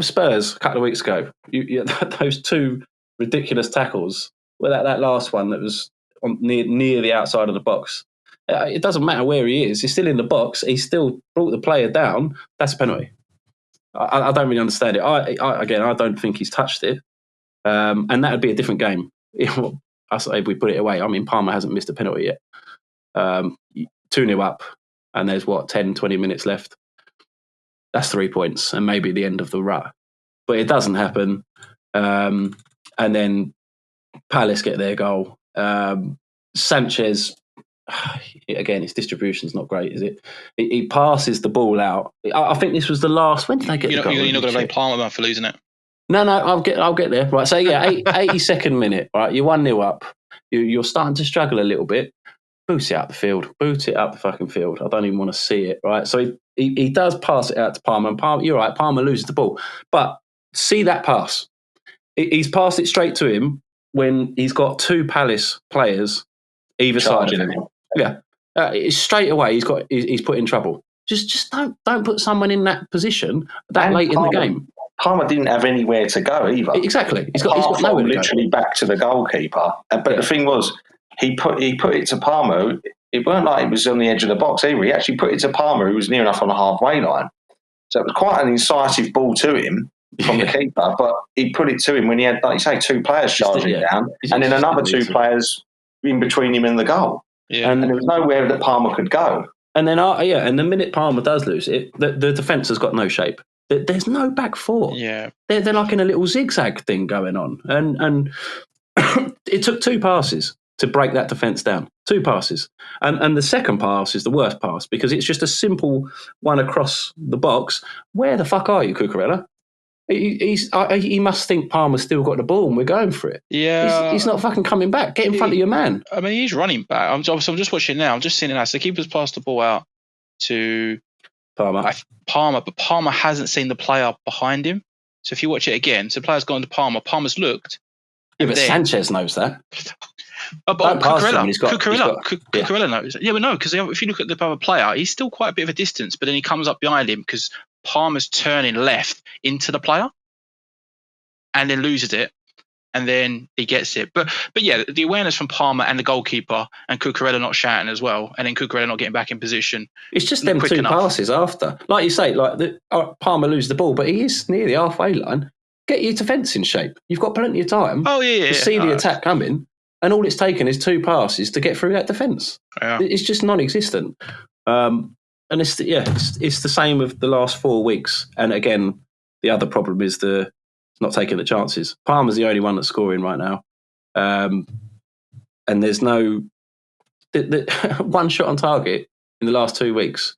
Spurs a couple of weeks ago, those two ridiculous tackles. Well, that last one that was near the outside of the box. It doesn't matter where he is. He's still in the box. He still brought the player down. That's a penalty. I don't really understand it. I don't think he's touched it. And that would be a different game. If we put it away. I mean, Palmer hasn't missed a penalty yet. 2-0 up, and there's 10, 20 minutes left. That's 3 points, and maybe the end of the rut. But it doesn't happen. And then Palace get their goal. Sanchez, again, his distribution's not great, is it? He passes the ball out. I think this was the last. When did they get the goal? You're not going to blame Palmer for losing it. No, I'll get there. Right, so 82nd minute. Right, you're 1-0 up. You're starting to struggle a little bit. Boot it up the field. Boot it up the fucking field. I don't even want to see it. Right, so he does pass it out to Palmer, and Palmer, you're right. Palmer loses the ball, but see that pass. He's passed it straight to him when he's got 2 Palace players either side of him. Yeah, straight away he's put in trouble. Just don't put someone in that position that late in the game. Palmer didn't have anywhere to go either. Exactly, he's got nowhere to go. Literally back to the goalkeeper. But the thing was, he put it to Palmer. It weren't like it was on the edge of the box either. He actually put it to Palmer, who was near enough on the halfway line. So it was quite an incisive ball to him from the keeper. But he put it to him when he had, like you say, 2 players charging down, and then another 2 players in between him and the goal. Yeah. And there was nowhere that Palmer could go. And then, and the minute Palmer does lose it, the defence has got no shape. There's no back 4. Yeah, they're like in a little zigzag thing going on, and it took 2 passes to break that defence down. 2 passes, and the second pass is the worst pass because it's just a simple one across the box. Where the fuck are you, Cucurella? He must think Palmer's still got the ball and we're going for it. Yeah, he's not fucking coming back. Get in front of your man. I mean, he's running back. I'm just watching now. I'm just seeing it now. So the keeper's passed the ball out to Palmer, but Palmer hasn't seen the player behind him. So if you watch it again, so the player's gone to Palmer. Palmer's looked. Yeah, but Sanchez knows that. But Cucurella knows. Yeah, but no, because if you look at the other player, he's still quite a bit of a distance, but then he comes up behind him because Palmer's turning left into the player and then loses it. and then he gets it. But yeah, the awareness from Palmer and the goalkeeper and Cucurella not shouting as well, and then Cucurella not getting back in position. It's just them two passes after. Like you say, Palmer loses the ball, but he is near the halfway line. Get your defence in shape. You've got plenty of time to see the attack coming, and all it's taken is 2 passes to get through that defence. Yeah. It's just non-existent. And it's the same with the last 4 weeks. And again, the other problem is not taking the chances. Palmer's the only one that's scoring right now, and there's no one shot on target in the last 2 weeks.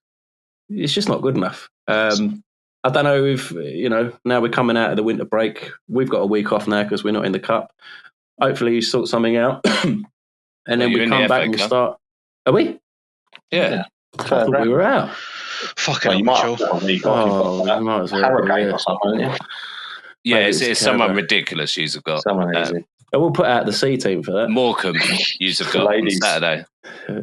It's just not good enough. I don't know if, now we're coming out of the winter break. We've got a week off now because we're not in the cup. Hopefully you sort something out. And then we come back and we'll start. Are we? Yeah. I thought we were out. Fucking you might as well. Hurricane or something, haven't you? Yeah, it's someone ridiculous you've got. Someone easy. We'll put out the C team for that. Morecambe you've got on Saturday.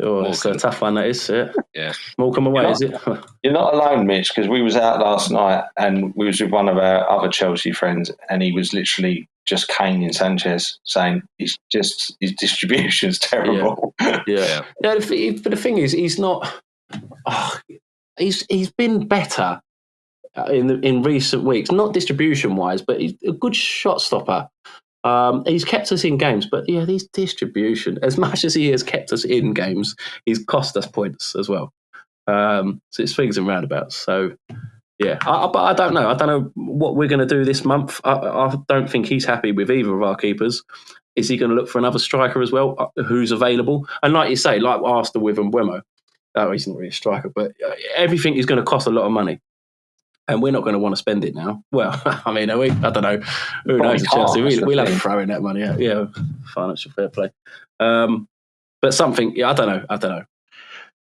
Oh, it's a tough one, that is. Yeah. Morecambe away, is it? You're not alone, Mitch, because we was out last night and we was with one of our other Chelsea friends, and he was literally just caning Sanchez, saying his distribution's terrible. Yeah. But the thing is, he's not. He's been better in recent weeks, not distribution wise, but he's a good shot stopper. He's kept us in games, but his distribution, as much as he has kept us in games, he's cost us points as well. So it's swings and roundabouts. So but I don't know. I don't know what we're going to do this month. I don't think he's happy with either of our keepers. Is he going to look for another striker as well, who's available? And like you say, like Arsenal with Mbeumo, he's not really a striker, but everything is going to cost a lot of money. And we're not going to want to spend it now. Well, I mean, are we? I don't know. Who knows? Chelsea, we'll have to throw in that money out. Yeah, financial fair play. But something, I don't know.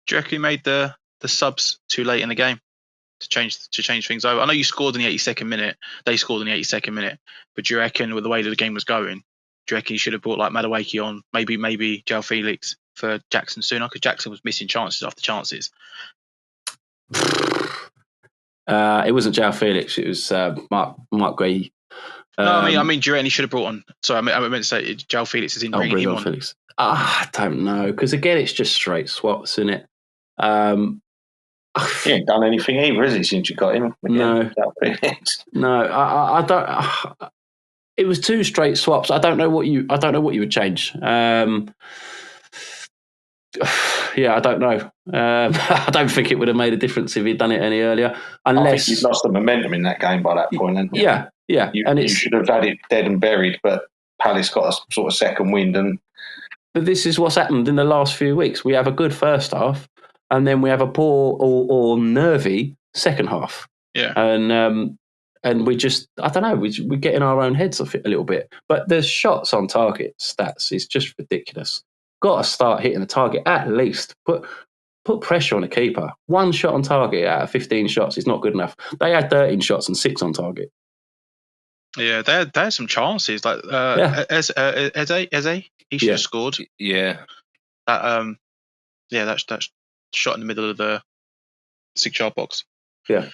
Do you reckon he made the subs too late in the game to change things over? I know you scored in the 82nd minute. They scored in the 82nd minute. But do you reckon, with the way that the game was going, do you reckon he should have brought like Madueke on, maybe João Felix for Jackson sooner? Because Jackson was missing chances after chances. It wasn't João Felix. It was Mark Gray. No, I mean, do you reckon he should have brought on? Sorry, I meant to say João Felix is in bringing him on. Felix. I don't know, because again, it's just straight swaps, isn't it? He ain't done anything either, is he, since you got him? No, I don't. It was 2 straight swaps. I don't know what you would change. I don't know. I don't think it would have made a difference if he'd done it any earlier. Unless I think you'd lost the momentum in that game by that point. Hadn't you? Yeah. You should have had it dead and buried, but Palace got a sort of second wind. But this is what's happened in the last few weeks. We have a good first half, and then we have a poor or nervy second half. Yeah. And we just, I don't know, we get in our own heads a little bit. But the shots on target stats is just ridiculous. Got to start hitting the target at least. Put pressure on a keeper. 1 shot on target out of 15 shots is not good enough. They had 13 shots and 6 on target. Yeah, they had some chances. Like Eze, he should have scored. Yeah. That shot in the middle of the 6-yard box. Yeah.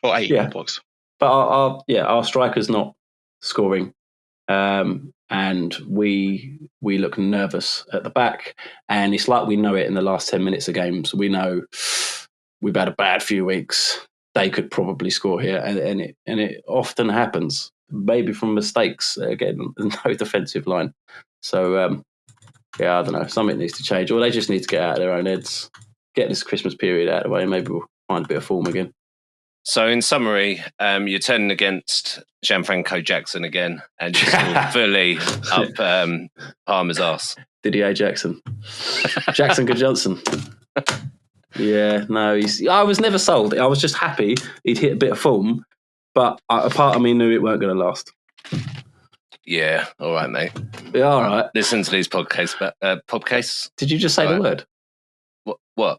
Or 8-yard box. But our striker's not scoring. And we look nervous at the back, and it's like we know it in the last 10 minutes of games. We know we've had a bad few weeks. They could probably score here, and it often happens. Maybe from mistakes. Again, no defensive line. So I don't know. Something needs to change, or they just need to get out of their own heads. Get this Christmas period out of the way. Maybe we'll find a bit of form again. So, in summary, you're turning against Gianfranco Jackson again, and just fully up Palmer's arse. Didier Jackson. Jackson Johnson. Yeah, no, I was never sold. I was just happy he'd hit a bit of form, but a part of me knew it weren't going to last. Yeah, all right, mate. Yeah, all right. Listen to these podcasts. Did you just say the word? What?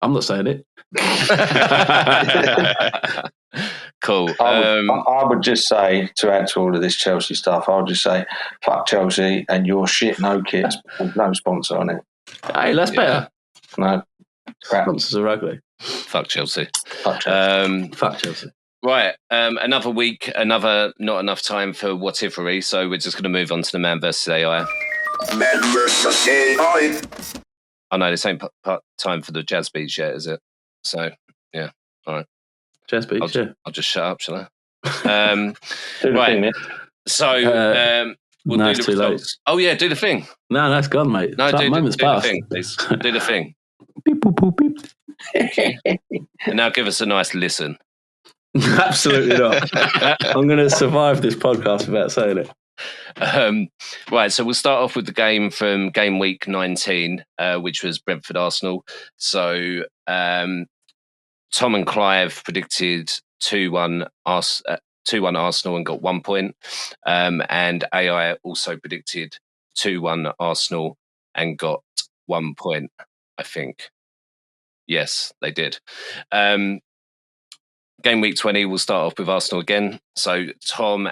I'm not saying it. Cool. I would just say, to add to all of this Chelsea stuff, I would just say, fuck Chelsea and your shit no kits with no sponsor on it. Hey, that's better. No. Crap. Sponsors are ugly. Fuck Chelsea. Fuck Chelsea. Fuck Chelsea. Right, another week, not enough time for whatevery, so we're just going to move on to the Man versus AI. Man versus AI. I know this ain't time for the jazz beats yet, is it? So, yeah, all right. Jazz beats, I'll just shut up, shall I? Do the right, thing, mate. so we'll no, do it's the too late. results. Oh, yeah, do the thing. No, that's gone, mate. No, do moment's the past. thing, please. Do the thing. Beep, boop, boop, beep. And now give us a nice listen. Absolutely not. I'm going to survive this podcast without saying it. Right, so we'll start off with the game from game week 19, which was Brentford Arsenal. So Tom and Clive predicted 2-1 Arsenal and got 1 point. And AI also predicted 2-1 Arsenal and got 1 point, I think. Yes, they did. Game week 20, we'll start off with Arsenal again. So Tom,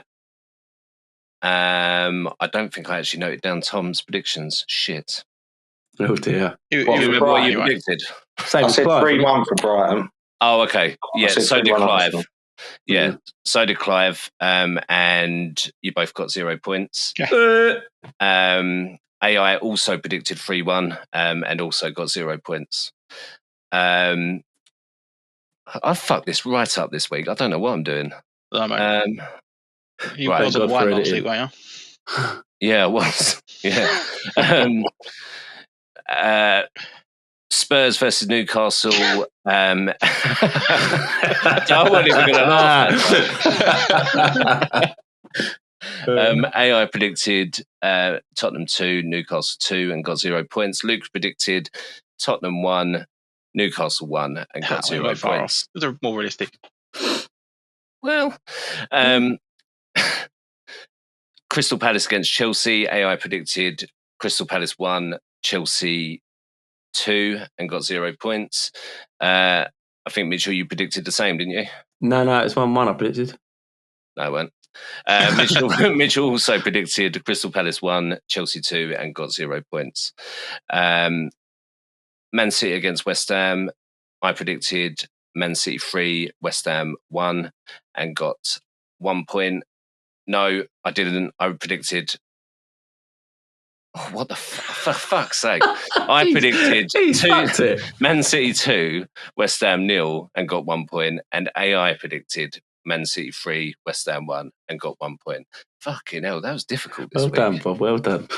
I don't think I actually noted down Tom's predictions. Shit. Oh dear. You remember what you predicted? Same I as said Clive. 3-1 for Brighton. Oh, okay. Yeah, said so did 3-1 Clive. Arsenal. Yeah, so did Clive. And you both got 0 points. AI also predicted 3-1 and also got 0 points. I fucked this right up this week. I don't know what I'm doing. You right, wasn't one last week, were you? Yeah, I was. Yeah. Spurs versus Newcastle. I wasn't even going to laugh. AI predicted Tottenham 2, Newcastle 2 and got 0 points. Luke predicted Tottenham 1, Newcastle 1 and got 0 points. Those are more realistic. Well, Crystal Palace against Chelsea. AI predicted Crystal Palace 1, Chelsea 2 and got 0 points. I think, Mitchell, you predicted the same, didn't you? No, it's 1-1 I predicted. No, it won't. Mitchell also predicted Crystal Palace 1, Chelsea 2 and got 0 points. Man City against West Ham. I predicted Man City 3, West Ham 1 and got 1 point. No, I didn't. I predicted... Oh, what the for fuck's sake? I predicted Man City 2, West Ham 0 and got 1 point. And AI predicted Man City 3, West Ham 1 and got 1 point. Fucking hell, that was difficult this week. Well done, Bob. Well done.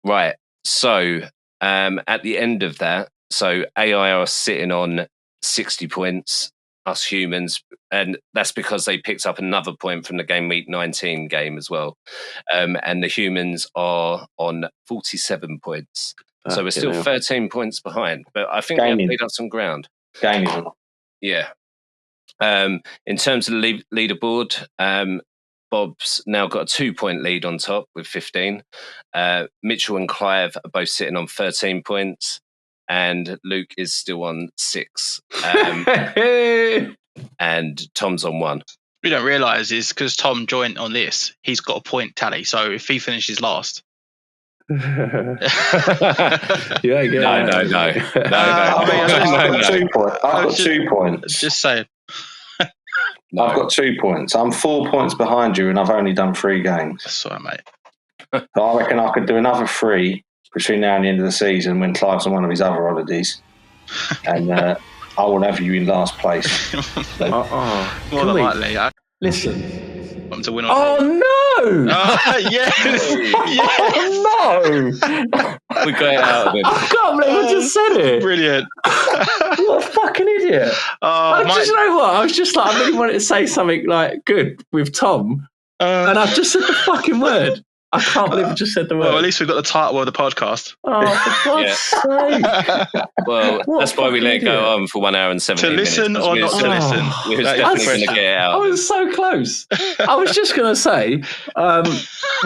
Right. So at the end of that, so AI are sitting on 60 points, us humans, and that's because they picked up another point from the game week 19 game as well. And the humans are on 47 points. So we're still 13 points behind, but I think we've made up some ground. Gaining. Yeah. In terms of the leaderboard, Bob's now got a 2-point lead on top with 15. Mitchell and Clive are both sitting on 13 points. And Luke is still on 6. And Tom's on 1. What you don't realise is because Tom joined on this, he's got a point tally. So if he finishes last... No. No. I've got 2 points. Just saying. No. I've got 2 points. I'm 4 points behind you and I've only done 3 games. Sorry, mate. So I reckon I could do another 3 between now and the end of the season when Clive's on one of his other holidays. And I will have you in last place. More than likely. Listen. I'm to win no! Yes! Oh, no! We got it out of him. I can't believe I just said it. Brilliant. What a fucking idiot. You know what? I was just like, I really wanted to say something like good with Tom. And I've just said the fucking word. I can't believe I just said the word. Well, at least we've got the title of the podcast. Oh, for God's sake. Well, that's why we let it go on for 1 hour and 17 minutes. To listen or not to listen? We was definitely going to get it out. I was so close. I was just going to say,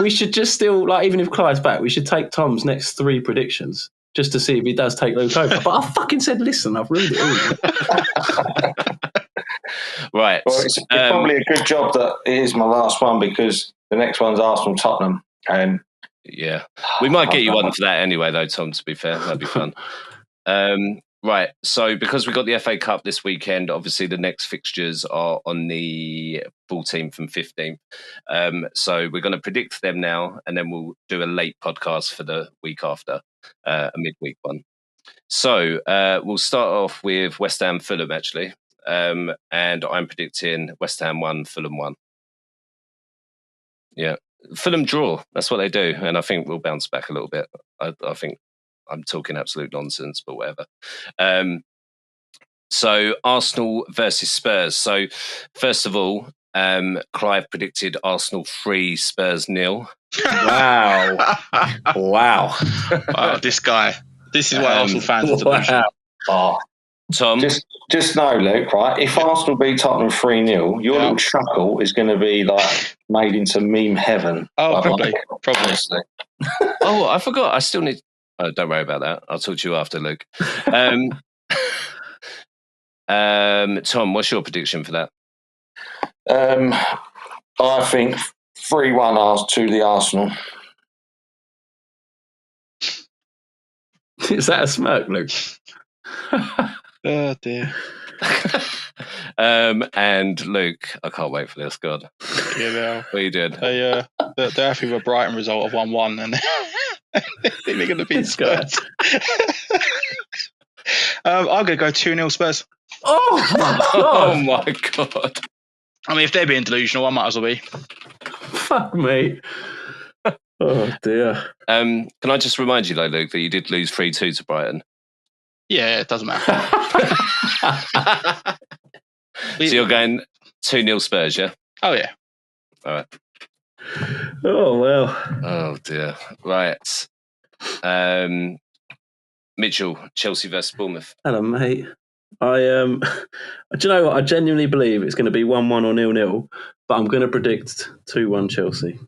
we should just still, like, even if Clive's back, we should take Tom's next 3 predictions just to see if he does take Luke over. But I fucking said, listen, I've ruined it all. Right. Well, it's probably a good job that it is my last one because the next one's Arsenal-Tottenham. And yeah, we might get you on for that anyway, though, Tom, to be fair. That'd be fun. Right, so because we got the FA Cup this weekend, obviously the next fixtures are on the 14th and 15th. So we're going to predict them now, and then we'll do a late podcast for the week after, a midweek one. So we'll start off with West Ham Fulham, actually. And I'm predicting West Ham 1, Fulham 1. Yeah, Fulham draw. That's what they do, and I think we'll bounce back a little bit. I think I'm talking absolute nonsense, but whatever. So Arsenal versus Spurs. So first of all, Clive predicted Arsenal 3, Spurs 0. Wow. Wow. Wow, this guy. This is why Arsenal fans are delusional. Oh, Tom, just know, Luke, right? If Arsenal beat Tottenham 3-0, your little chuckle is going to be like made into meme heaven. Oh, probably. Honestly. oh, I forgot. I still need... Oh, don't worry about that. I'll talk to you after, Luke. Tom, what's your prediction for that? I think 3-1 to the Arsenal. Is that a smirk, Luke? Oh, dear. And Luke, I can't wait for this. God, Yeah, well, what you did? they're happy with a Brighton result of 1-1, and they think they're going to beat Spurs. I'm going to go 2-0 Spurs. Oh my God! I mean, if they're being delusional, I might as well be. Fuck me. Oh dear. Can I just remind you, though, Luke, that you did lose 3-2 to Brighton? Yeah, it doesn't matter. So you're going 2-0 Spurs, yeah? Oh, yeah. All right. Oh well. Oh dear. Right. Mitchell, Chelsea versus Bournemouth. Hello, mate. Do you know what? I genuinely believe it's going to be 1-1 or 0-0, but I'm going to predict 2-1 Chelsea.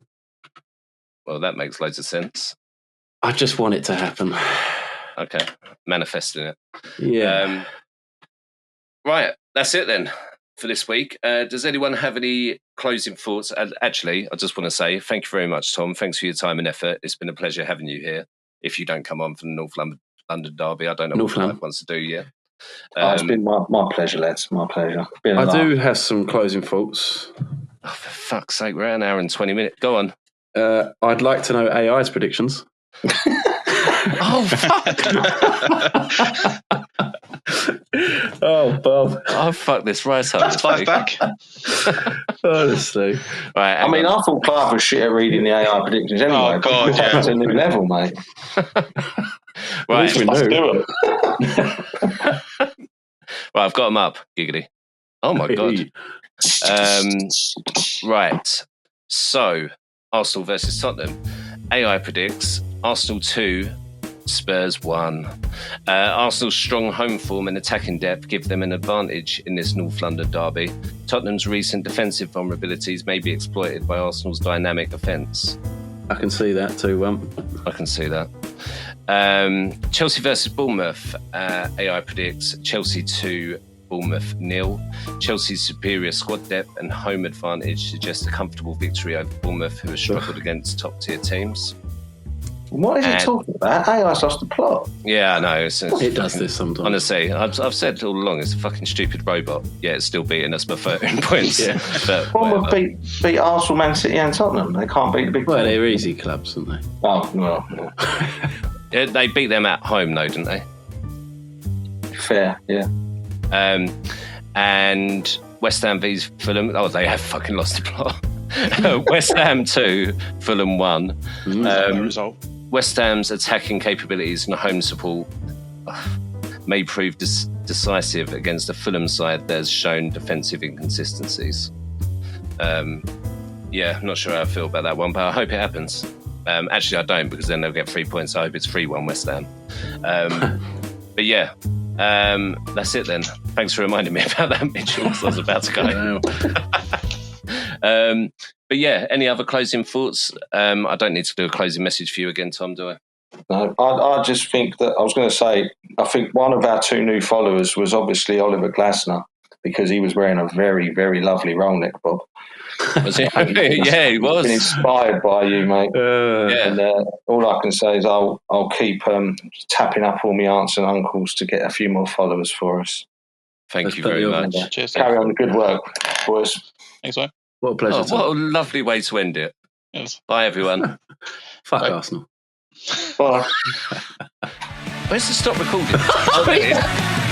Well, that makes loads of sense. I just want it to happen. Okay, manifesting it. Yeah. Right, that's it then for this week. Does anyone have any closing thoughts? Actually, I just want to say thank you very much, Tom. Thanks for your time and effort. It's been a pleasure having you here. If you don't come on from the North London Derby, I don't know what Clive wants to do yet. It's been my pleasure, lads. My pleasure. I do have some closing thoughts. Oh, for fuck's sake, we're at an hour and 20 minutes. Go on. I'd like to know AI's predictions. Oh, fuck. Oh, Bob. I'll fuck this right up. That's 5 back. Honestly. Right, I mean, I thought Clive was shit at reading the AI predictions anyway. Oh, God, yeah. That's a new level, mate. Right. We Let's knew. do it. Right, I've got them up, giggity. Oh, my God. Right. So, Arsenal versus Tottenham. AI predicts Arsenal 2, Spurs 1. Arsenal's strong home form and attacking depth give them an advantage in this North London derby. Tottenham's recent defensive vulnerabilities may be exploited by Arsenal's dynamic offence. I can see that too. I can see that. Chelsea versus Bournemouth. AI predicts Chelsea 2, Bournemouth 0. Chelsea's superior squad depth and home advantage suggest a comfortable victory over Bournemouth, who have struggled against top-tier teams. What is he talking about? AI's lost the plot. Yeah, I know. It does this sometimes. Honestly, I've said all along, it's a fucking stupid robot. Yeah, it's still beating us by 13 points. Yeah. But Bournemouth beat Arsenal, Man City and Tottenham. They can't beat the big Well, team. they're easy clubs, aren't they? Oh, well. Yeah, they beat them at home, though, didn't they? Fair, yeah. And West Ham vs Fulham. Oh, they have fucking lost the plot. West Ham 2, Fulham 1. Result. West Ham's attacking capabilities and home support may prove decisive against a Fulham side that has shown defensive inconsistencies. Yeah, I'm not sure how I feel about that one, but I hope it happens. Actually, I don't, because then they'll get 3 points. I hope it's 3-1 West Ham. But yeah, that's it then. Thanks for reminding me about that, Mitchell, because I was about to go. But yeah, any other closing thoughts? I don't need to do a closing message for you again, Tom, do I? No, I just think that I was going to say, I think one of our 2 new followers was obviously Oliver Glasner. because he was wearing a very, very lovely roll neck, Bob. Was it? Yeah, he was. Been inspired by you, mate. Yeah. And all I can say is I'll keep tapping up all my aunts and uncles to get a few more followers for us. Thank you very much. Cheers. Carry on the good work, boys. Thanks, mate. What a pleasure. What a lovely way to end it. Yes. Bye, everyone. Fuck Bye. Arsenal. Bye. Where's the stop recording? Oh, there it is.